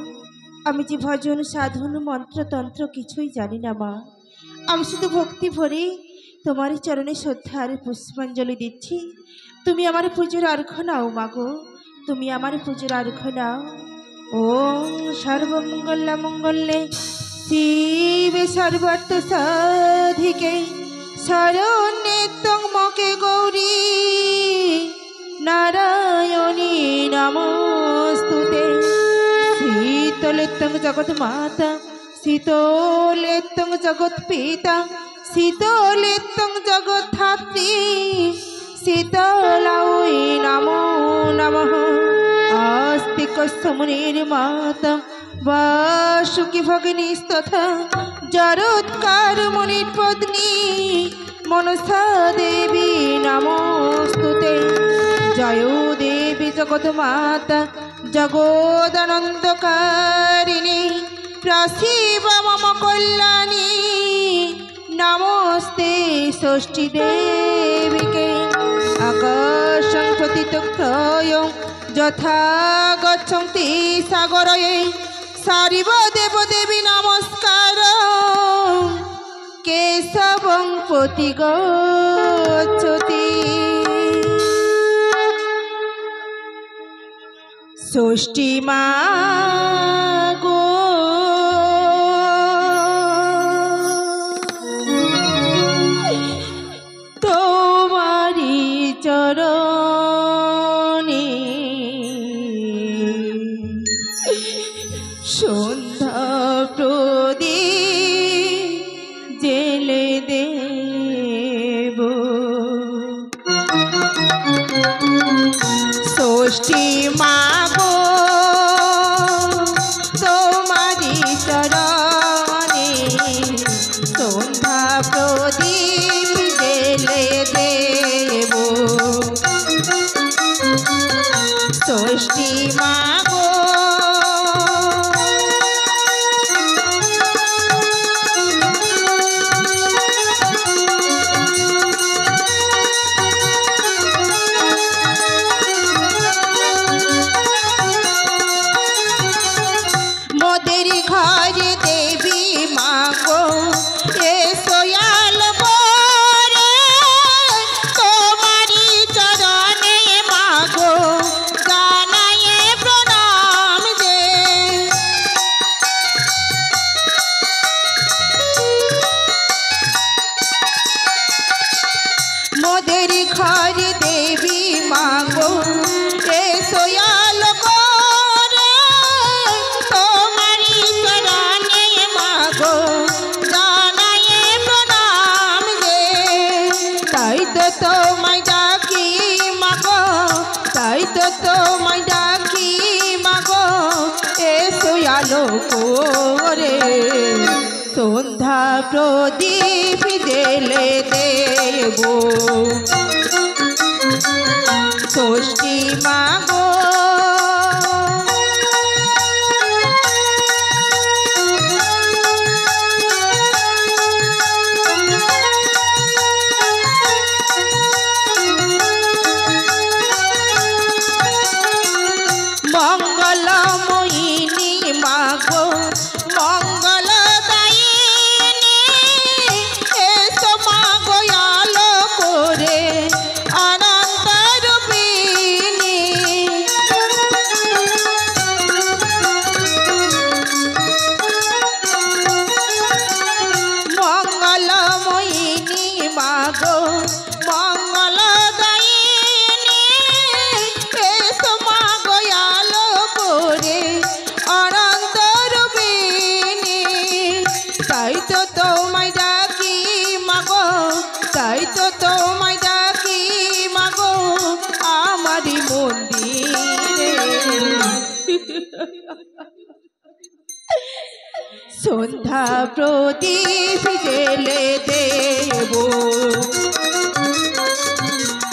আমি যে ভজন সাধন মন্ত্রতন্ত্র কিছুই জানি না মা। আমি শুধু ভক্তি ভরে তোমার চরণে শ্রদ্ধার পুষ্পাঞ্জলি দিচ্ছি। তুমি আমার পুজোর অর্ঘ নাও মাগো, তুমি আমার পুজোর অর্ঘ নাও। ওম সর্বমঙ্গলা মঙ্গলে শিবে সর্বার্থ সাধিকে শরণ্যে ত্বমকে গৌরী নারায়ণী নমস্তুতে। শীতলেত্তং জগৎ মাতা, শীতলেত্তং জগৎ পিতা, শীতলেত্তং জগৎ ধাত্রী, শীতলাই নমো নমঃ। আস্তিকস্য মুনির মাতা বাসুকি ভগিনীস্তথা জরৎকার মুনির পত্নী মনসা দেবী নমস্তুতে। জয় দেবী জগৎ মাতা জগদানন্দকারিণী, প্রসীদ মম কল্যাণী, নমস্তে ষষ্ঠী দেবীকে। আকাশং প্রতিতক্ষয় যথা গচ্ছন্তি সাগরয়ে, সারিবদেব দেবী নমস্কার, কেশবং প্রতি গচ্ছতি। ষষ্ঠী মা গো, তোমারি চরণে সন্ধ্যা প্রদীপ জেলে দেব। ষষ্ঠী মা গো, তোমারি চরণে সন্ধ্যা প্রদীপ জেলে দেব। ষষ্ঠী মা গো, মোদের ঘরে দেবী মা গো এসো আলবরে, তোমারি চরণে মা গো জানায়ে প্রণাম যে। মোদের ঘরে দেবী মা গো এসো আলবরে, তোমারি চরণে মা গো জানায়ে প্রণাম যে। তাই তো তোমায় ডাকি মা গো, তাই তো তোমায় ডাকি মা গো, এসো আলো করে সন্ধ্যা প্রদীপ জেলে দেব। ষষ্ঠী মা গো, মাগো মঙ্গল দায়িনী এসো মাগো আলো করে অনন্ত রূপিণী তাই তো তোমায় ডাকি মাগো তাই তো তোমায় ডাকি মাগো আমারই মন্দিরে সন্ধ্যা প্রদীপ জেলে দেব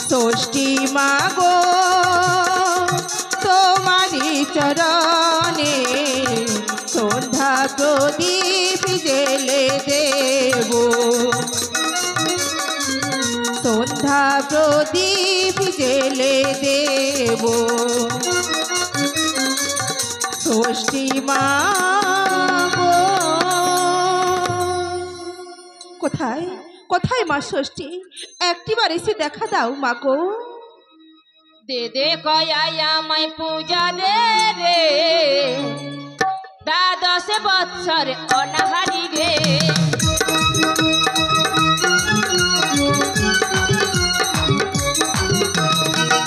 ষষ্ঠী মাগো তোমারি চরণে সন্ধ্যা প্রদীপ জেলে দেব সন্ধ্যা প্রদীপ জেলে দেব ষষ্ঠী মাগো কোথায় কোথায় মা ষষ্ঠী একটিবার এসে দেখা দাও মাগো
দে দে কয়াই আমায় পূজা দে রে দ্বাদশ বৎসর অনাহারি রে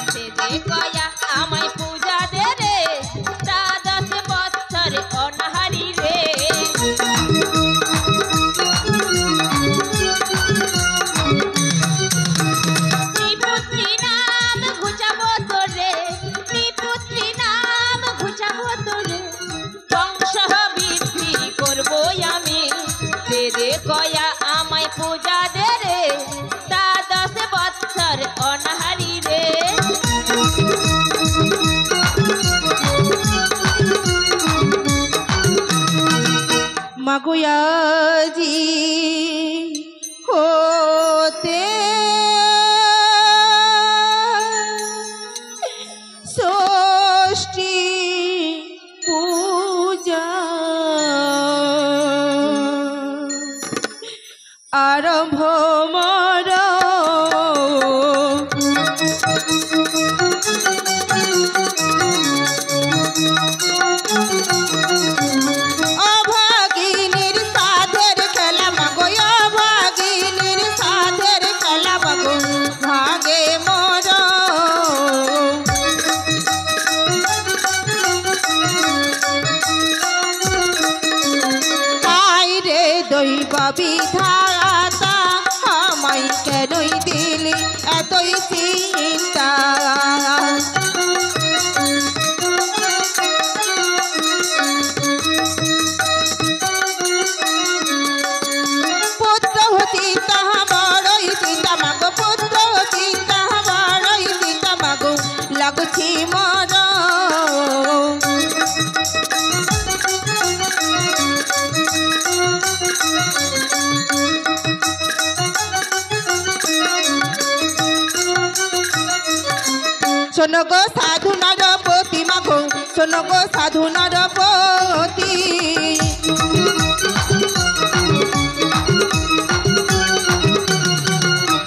দে দে কয়া আমায় পূজা দে রে দ্বাদশ বৎসর অনাহারি রে ত্রিপুত্রী নাম ঘুচাবো তোরে ত্রিপুত্রী নাম ঘুচাবো তোরে বংশ বৃদ্ধি করবো আমি দে দে কয়া আমায় পূজা দে রে দ্বাদশ বৎসর অনাহারি রে
মাগো আজি হতে ষষ্ঠী পূজা আরম্ভ মর অভাগিনীর সাধের খেলা মাগো অভাগিনীর সাধের খেলা মাগো ভাগে মর তাই রে দৈব বিধাতা আমায় কেনই দিলি এতই চিন্তা পুত্র হতি তাহা বড়ই চিন্তা মাগো পুত্র হতি তাহা বড়ই চিন্তা মাগো লাগুছি মর শোনো গো সাধু নরপতি মাগো শোনো গো সাধু নরপতি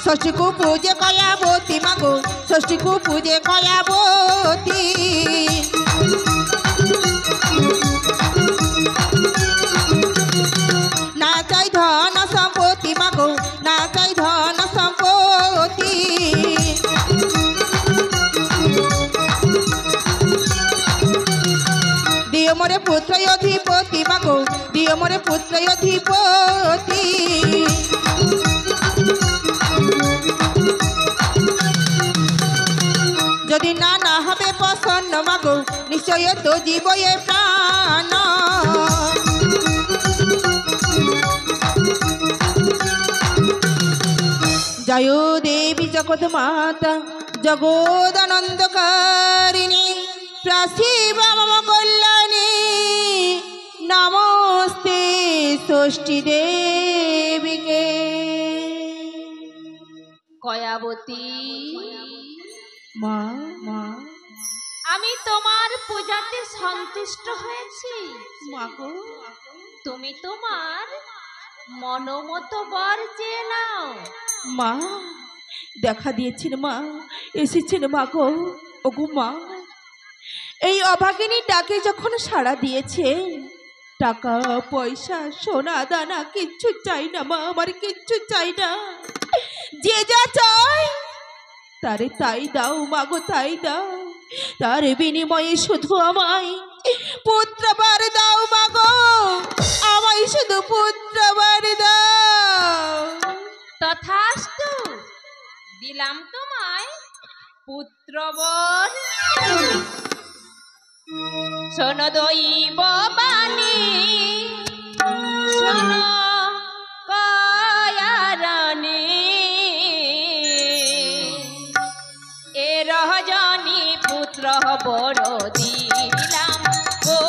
ষষ্ঠীকু পূজে কয়াবতী মাগো ষষ্ঠীকু পূজে কয়াবতী না চাই ধন সম্পত্তি মাগো না চাই ধন সম্পত্তি দিও মোরে পুত্র অধিপতি মাগো দিও মোরে পুত্র অধিপতি যদি না না হবে প্রসন্ন মাগো নিশ্চয় তো জীব এ প্রাণ জয় দেবী জগৎ মাতা জগদানন্দকারিণী প্রসীব মম কল্যাণী নমস্তে ষষ্ঠী দেবীকে
কয়াবতী
মা মা
আমি তোমার পূজাতে সন্তুষ্ট হয়েছি
মাগো
তুমি তোমার মনোমতো বর চেয়ে নাও
মা দেখা দিয়েছেন মা এসেছেন মাগো ওগো মা এই অভাগিনী ডাকে যখন সাড়া দিয়েছে টাকা পয়সা সোনা দানা কিচ্ছু চাই না মা আমার কিচ্ছু চাই না যে যা চাই তারে তাই দাও মাগো, তাই দাও। তার বিনিময়ে শুধু আমায় পুত্রবার দাও মাগো, আমায় শুধু পুত্রবার দাও।
তথাস্তু, দিলাম তোমায় পুত্রবর। শোনো দৈব বাণী, শোনো কায়ারানী, এ রজনী পুত্র বড় দিলাম গো,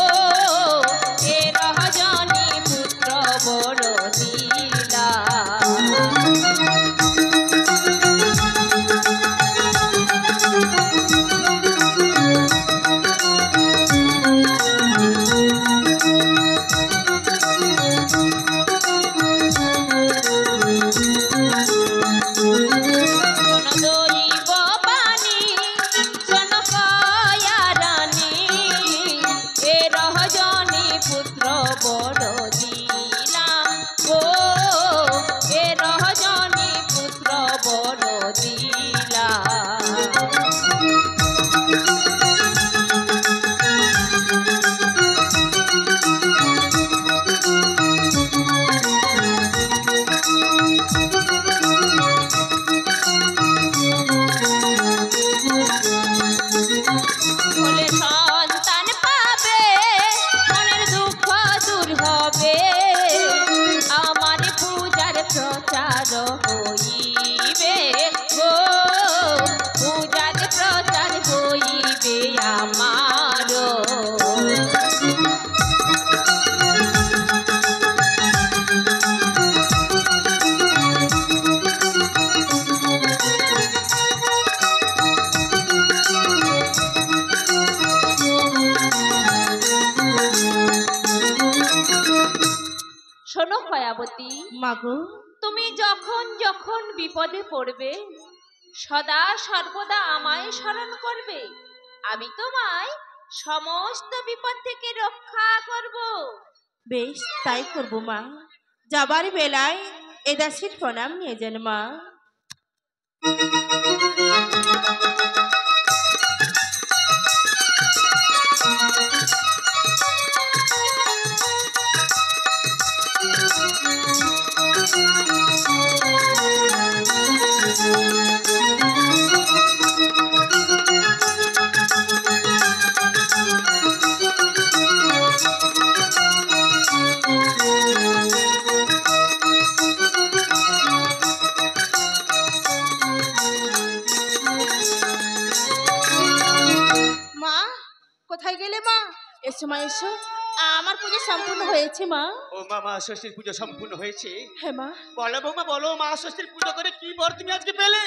এ রজনী পুত্র বড় দিলাম। শোনো কয়াবতী
মাগো,
তুমি যখন যখন বিপদে পড়বে সদা সর্বদা আমায় স্মরণ করবে, আমি তোমায় সমস্ত বিপদ থেকে রক্ষা করব।
বেশ তাই করবো মা। যাবার বেলায় এ দাসীর প্রণাম নিয়ে যান মা। মা কোথায় গেলে মা? এসো মা এসো, আমার পুজো সম্পূর্ণ হয়েছে মা।
ও মা, মা ষষ্ঠীর পুজো সম্পূর্ণ হয়েছে?
হ্যাঁ মা।
বলো বৌমা বলো, মা ষষ্ঠীর পুজো করে কি বর তুমি আজকে পেলে?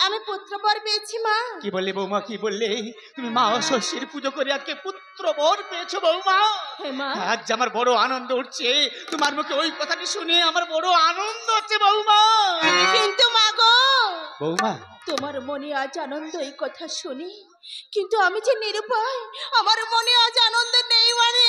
আমি পুত্রবর পেয়েছি মা।
কি বললে বৌমা, কি বললে? তুমি মা ষষ্ঠীর পুজো করে আজকে পুত্র বর পেয়েছো বৌমা?
হ্যাঁ মা।
আজ আমার বড় আনন্দ উঠছে, তোমার মুখে ওই কথাটি শুনে আমার বড় আনন্দ হচ্ছে বৌমা।
কিন্তু মা গো,
বৌমা
তোমার মনে আজ আনন্দ এই কথা শুনি, কিন্তু আমি যে নিরুপায়, আমার মনে আজ আনন্দ নেই মানে।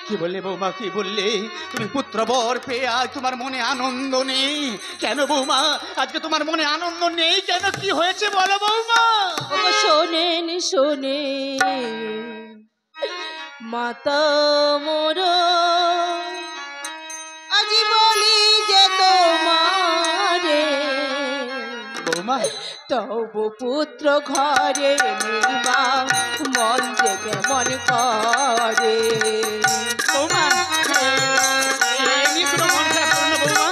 কি বললে বৌমা, কি বললে? তুমি পুত্র বর পেয়ে আজ তোমার মনে আনন্দ নেই কেন বৌমা? আজকে তোমার মনে আনন্দ নেই কেন? কি হয়েছে বলো বৌমা?
ওগো শোনেন শোনেন মাতা মোর, আজি বলি যে তোমারে
বৌমা
তব পুত্র ঘরে নেই মা, মন যে কেমন করে।
বৌমা এই নিয়ে কোনো মন খারাপ করো না বৌমা,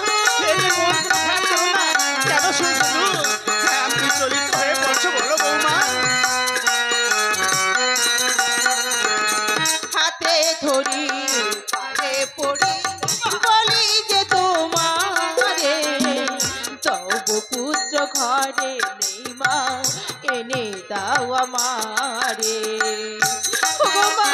এই নিয়ে মন খারাপ করো না। কেন শুধু আপনি চলিত হয়ে পড়ছো বলো বৌমা?
হাতে ধরি পায়ে পড়ি বলি যে তোমারে তব পুত্র ঘরে নেই মা, এনে দাও আমারে। ওগো মা,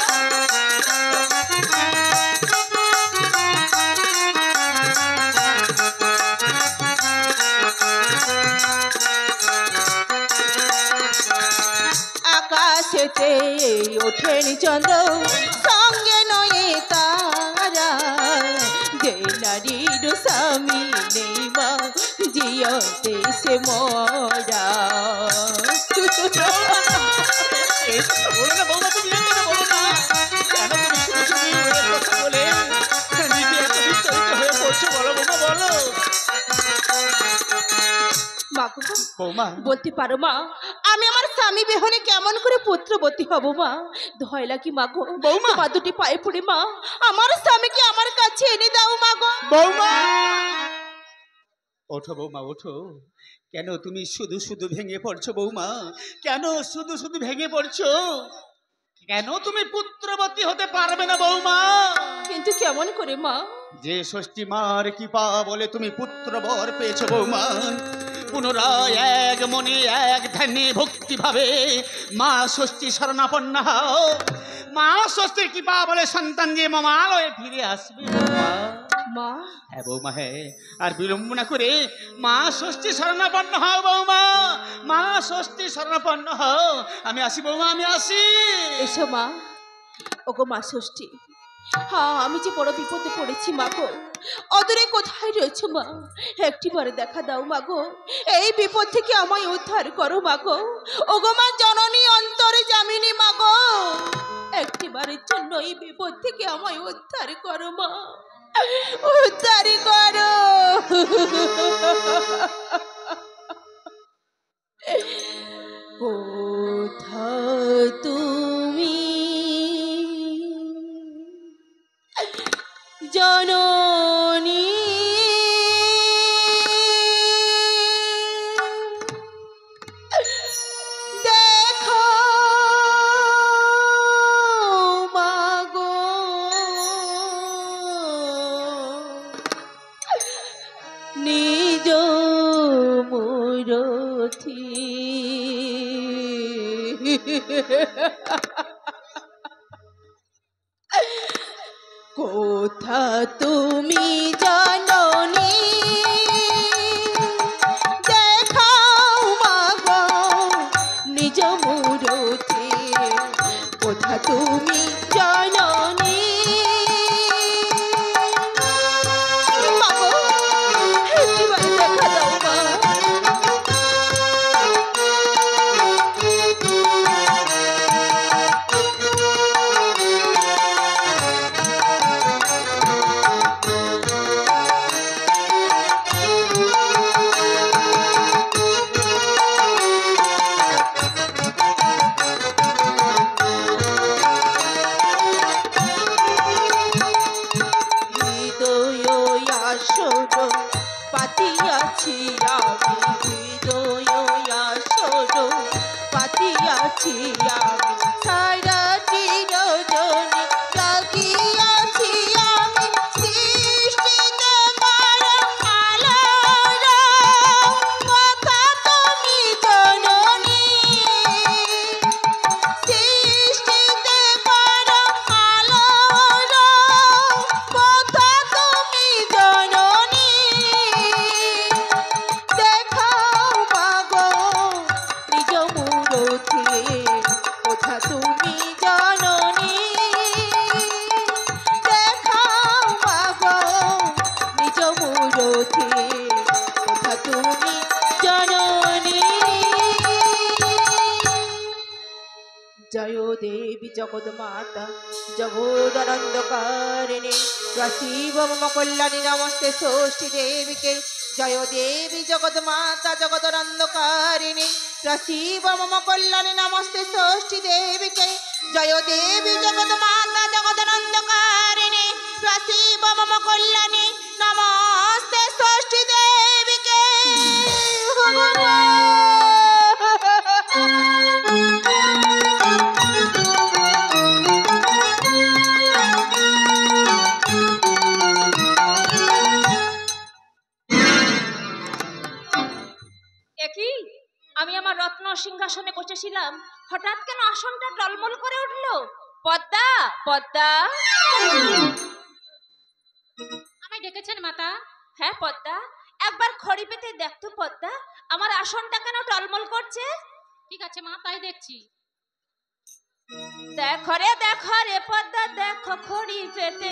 আকাশেতে ওঠেন চন্দ্র, সঙ্গে নয় তারা,
যে নারীর স্বামী নেই মা জিয়তে সে মরা।
বলো না বৌমা, তুমি এ কথা বলো না। কেন তুমি শুধু শুধু এ কথা বলে নিজে এত বিচলিত হয়ে পড়ছো? বলো বৌমা, বলো।
মা গো,
বৌমা,
বলতে পারো মা, আমি আমার স্বামী বিহনে কেমন করে পুত্রবতী হব মা? ভয় লাগে মা গো।
বৌমা।
মা দুটি পায়ে পড়ে মা, আমার স্বামীকে আমার কাছে এনে দাও মা গো।
বৌমা, ওঠো বৌমা, ওঠো। কেন তুমি শুধু শুধু ভেঙে পড়ছো বৌমা? কেন শুধু শুধু ভেঙে পড়ছো? কেন তুমি পুত্রবতী হতে পারবে না বৌমা?
কিন্তু কেমন করে মা?
যে ষষ্ঠী মার কৃপা বলে তুমি পুত্র বর পেয়েছো বৌমা। পুনরায় এক মনে এক ধ্যানে ভক্তি ভাবে মা ষষ্ঠী শরণাপন্ন হও। মা ষষ্ঠীর কৃপা বলে সন্তান যে মামালয়ে ফিরে আসবে বৌমা।
মা,
হ্যাঁ বৌমা, হ্যাঁ। আর বিলম্ব না করে মা ষষ্ঠী শরণাপন্ন হও বৌমা। মা ষষ্ঠী শরণাপন্ন হও। আমি আসি বৌমা, আমি আসি।
এসো মা। ওগো মা ষষ্ঠী, হ্যাঁ আমি যে বড় বিপদে পড়েছি মা গো। অদূরে কোথায় রয়েছো মা? একটিবারে দেখা দাও মা গো। এই বিপদ থেকে আমায় উদ্ধার করো মা গো। ওগো মা জননী অন্তরে জামিনী মা গো, একটিবারের জন্য এই বিপদ থেকে আমায় উদ্ধার করো মা, উদ্ধার করো। কোথায় তুমি জননী? দেখো মাগো, নিজ মূরতি কোথা তুমি জননী? দেখাও মাগো নিজ মূরতি, কোথা তুমি জননী? মাগো একটিবার দেখা দাও মা। পাতিয়াছি আমি, হৃদয় আসর পাতিয়াছি আমি, সারাটি রজনী জাগিয়াছি আমি, সৃষ্টিতে মারো আলোর কথা তুমি জননী, সৃষ্টিতে মারো আলোর কথা তুমি জননী। দেখাও মাগো নিজ মূরতি, কোথা তুমি জননী? দেখাও মাগো নিজ মূরতি, কোথা তুমি জননী? জয় দেবী জগৎমাতা জগদানন্দকারিণী, শিব মম কল্যাণী, নমস্তে ষষ্ঠী দেবীকে। জয় দেবী জগৎমাতা জগদানন্দকারিণী, শিব মম কল্যাণী, নমস্তে ষষ্ঠী দেবীকে। জয় দেবী জগৎমাতা জগদানন্দকারিণী, শিব মম কল্যাণী, নমস্তে ষষ্ঠী দেবীকে।
একই আমি আমার রত্ন সিংহাসনে বসেছিলাম, হঠাৎ কেন আসনটা টলমল করে উঠলো? পদ্মা, পদ্মা।
আমায় ডেকেছেন মাতা?
হ্যাঁ পদ্মা, একবার খড়ি পেতে দেখতো পদ্মা, আমার আসনটা কেন টলমল করছে?
ঠিক আছে মা, তাই দেখছি।
দেখো রে পদ্মা দেখো খড়ি পেতে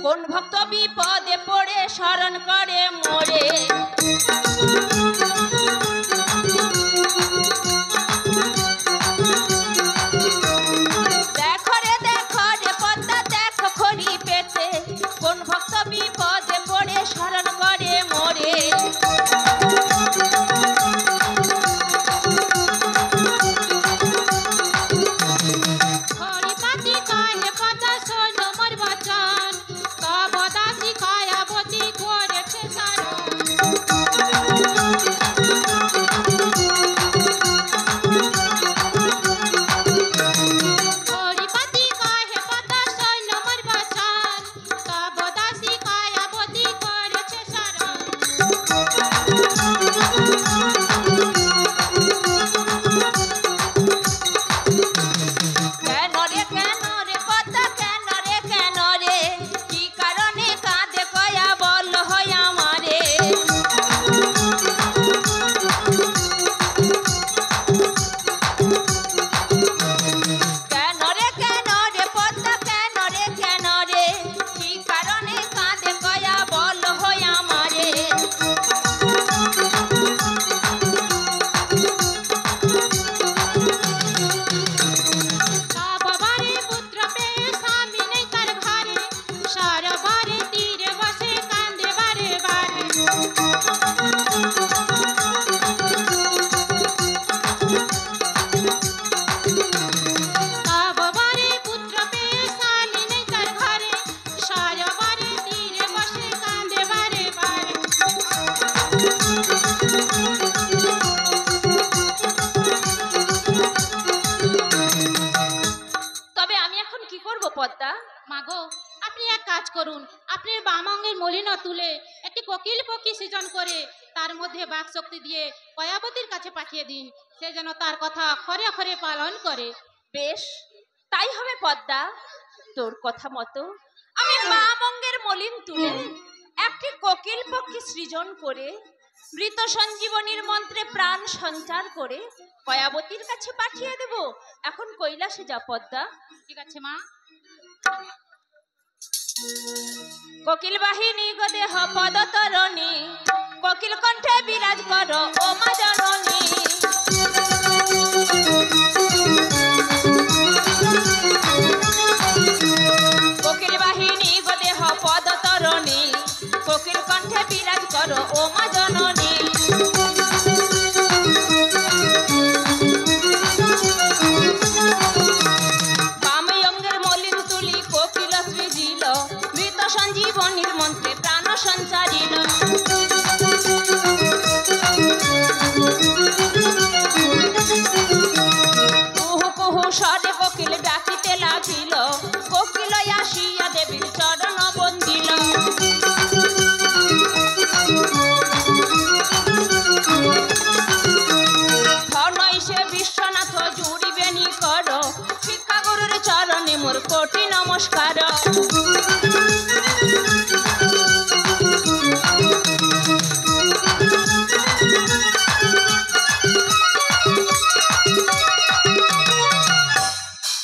কোন ভক্ত বিপদে পড়ে শরণ করে মোরে। দেখো রে পদ্মা দেখো খড়ি পেতে কোন ভক্ত বিপদে পড়ে শরণ করে মোরে।
হরিপাতি কাহে পদ্মা শোনো মোর বচন, তব দাসী কায়াবতী করেছে সারণ। হরিপাতি কাহে পদ্মা শোনো মোর বচন, তব দাসী কায়াবতী করেছে সারণ।
কেন রে পদ্মা কেন রে কি কারণে কাঁদে কয়া বল হয় আমারে। কেন রে পদ্মা কেন রে কি কারণে কাঁদে কয়া বল হয় আমারে।
সববারে পুত্র পেয়ে স্বামী নেই তার ঘরে, সরবারে তীরে বসে কান্দে বারে বারে। সববারে পুত্র পেয়ে স্বামী নেই তার ঘরে, সরবারে তীরে বসে কান্দে বারে বারে।
তবে আমি এখন কি করব পদ্মা?
মাগো, আপনি এক কাজ করুন, আপনি বাম অঙ্গের মলিন তুলে একটি কোকিল পক্ষী সৃজন করে তার মধ্যে বাক শক্তি দিয়ে কয়াবতীর কাছে পাঠিয়ে দিন, সে যেন তার কথা অক্ষরে অক্ষরে পালন করে।
বেশ, তাই হবে পদ্মা। তোর কথা মতো আমি বামঙ্গের মলিন তুলে একটি কোকিল পক্ষী সৃজন করে মৃত সঞ্জীবনীর মন্ত্রে প্রাণ সঞ্চার করে কয়াবতীর কাছে পাঠিয়ে দেব। এখন কৈলাসে যা পদ্মা।
ঠিক আছে মা।
কোকিল বাহিনী গো দেহ পদতরণী, কোকিল কণ্ঠে বিরাজ করো ও মা জননী। কোকিল বাহিনী গো দেহ পদতরণী, কোকিল কণ্ঠে বিরাজ করো ও মা জননী। বামে অঙ্গের মলিন তুলি কোকিল সৃজিল, মৃত সঞ্জীবনীর মন্ত্রে প্রাণ সঞ্চারিল। কুহু কুহু স্বরে কোকিল ডাকিতে লাগিল, কোকিল আসিয়া দেবীর চরণ বন্দিল। ধনৈষে বিশ্বনাথ জুড়িবে নিকর, শিক্ষা গুরুর চরণে মোর কোটি নমস্কার।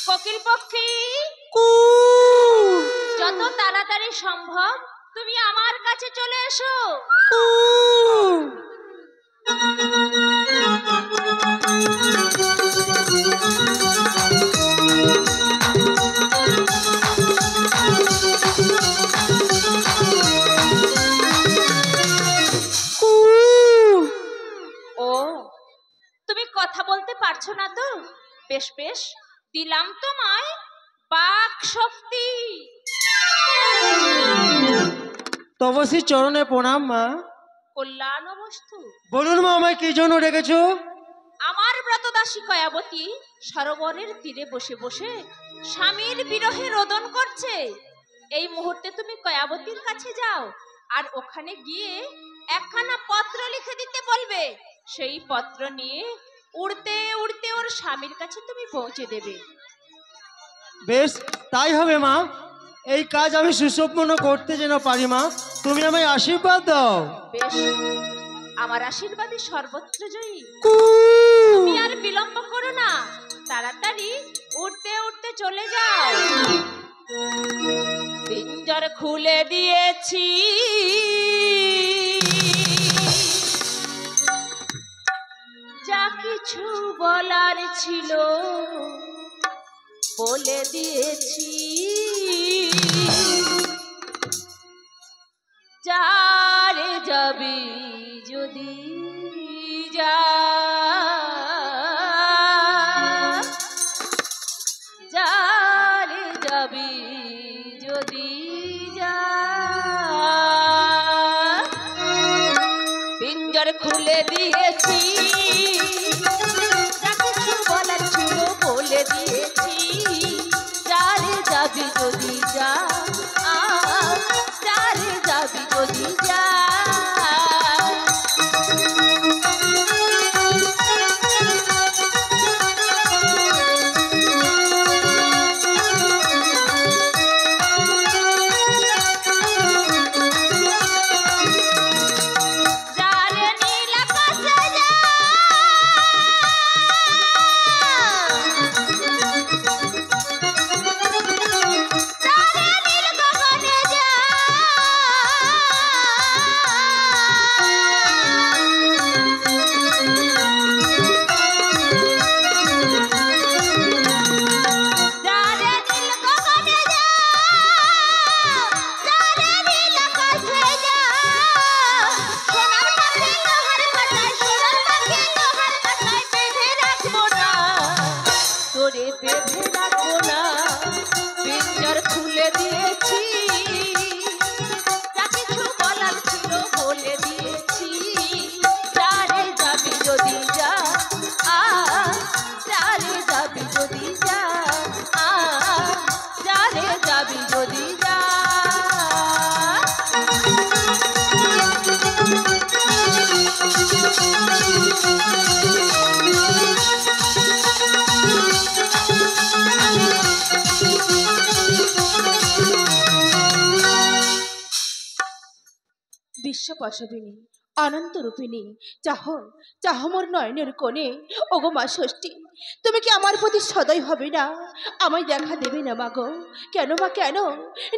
কোকিল পক্ষী, যত তাড়াতাড়ি সম্ভব তুমি আমার কাছে চলে এসো। ও, তুমি কথা বলতে পারছো না তো? বেশ বেশ, দিলাম তোমায় বাক শক্তি।
তপসী চরণে প্রণাম মা।
কল্যাণ বস্তু।
বলুন মা, আমায় কি জন্য ডেকেছো?
আমার ব্রতদাসী কয়াবতী সরোবরের তীরে বসে বসে স্বামীর বিরহে রোদন করছে। এই মুহূর্তে তুমি কয়াবতীর কাছে যাও আর ওখানে গিয়ে একখানা পত্র লিখে দিতে বলবে। সেই পত্র নিয়ে উড়তে উড়তে ওর স্বামীর কাছে তুমি পৌঁছে দেবে।
বেশ, তাই হবে মা। এই কাজ আমি সুসম্পন্ন করতে যেন পারি মা, তুমি আমায় আশীর্বাদ দাও।
বেশ, আমার আশীর্বাদে সর্বত্র জয়ী।
কু
তুমি আর বিলম্ব করো না, তাড়াতাড়ি উঠতে উঠতে চলে যাও। পিঞ্জর খুলে দিয়েছি, যা কিছু বলার ছিল বলে দিয়েছি। যারে যাবি যদি যা, যারে যাবি যদি যা। পিঞ্জর খুলে দিয়েছি, যা কিছু বলার ছিল বলে দিয়েছি। যারে যাবি যদি যা, যারে যাবি যদি যা। যারে নীল আকাশে যা, যারে নীল গগনে যা। যারে নীল গগনে যা, যারে নীল আকাশে যা। সোনার পাখি লোহার কাঁটায়, সোনার পাখি লোহার কাঁটায় বেঁধে রাখবো না, তোরে বেঁধে রাখবো না। পিঞ্জর খুলে দিয়েছি, যা কিছু বলার ছিল বলে দিয়েছি। যারে যাবি যদি যা, যারে যাবি যদি যা, যারে যাবি যদি যা।
বিশ্বপ্রসবিনী অনন্ত রূপিণী, চাহ চাহ মোর নয়নের কোণে। ওগো মা ষষ্ঠী, তুমি কি আমার প্রতি সদয় হবে না? আমায় দেখা দেবে না মাগো? কেন মা কেন?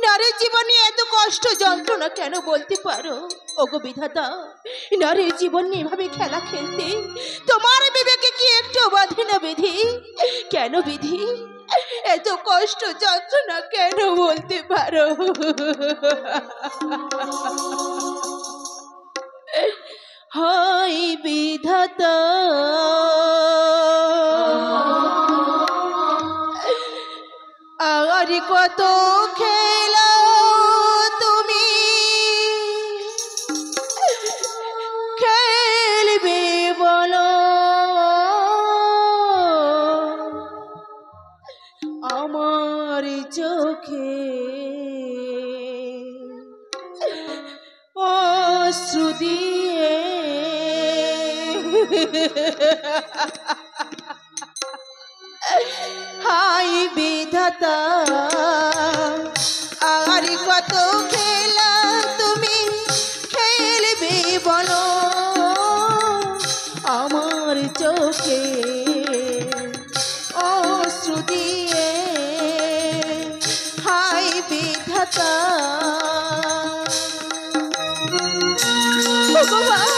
নারীর জীবনে এত কষ্ট যন্ত্রণা কেন বলতে পারো? ওগো বিধাতা, নারীর জীবন নিয়ে এভাবে খেলা খেলতে তোমার বিবেকে কি একটু বাঁধে না বিধি? কেন বিধি এত কষ্ট যন্ত্রণা কেন বলতে পারো? হাই বিধাতা, আর কত খেলা তুমি খেলবে বলো? আমার চোখে অশ্রু দিয়ে হাই বিধাতা, আর কত খেলা তুমি খেলবে বলো? আমার চোখে অশ্রু দিয়ে হাই বিধাতা। ভগবান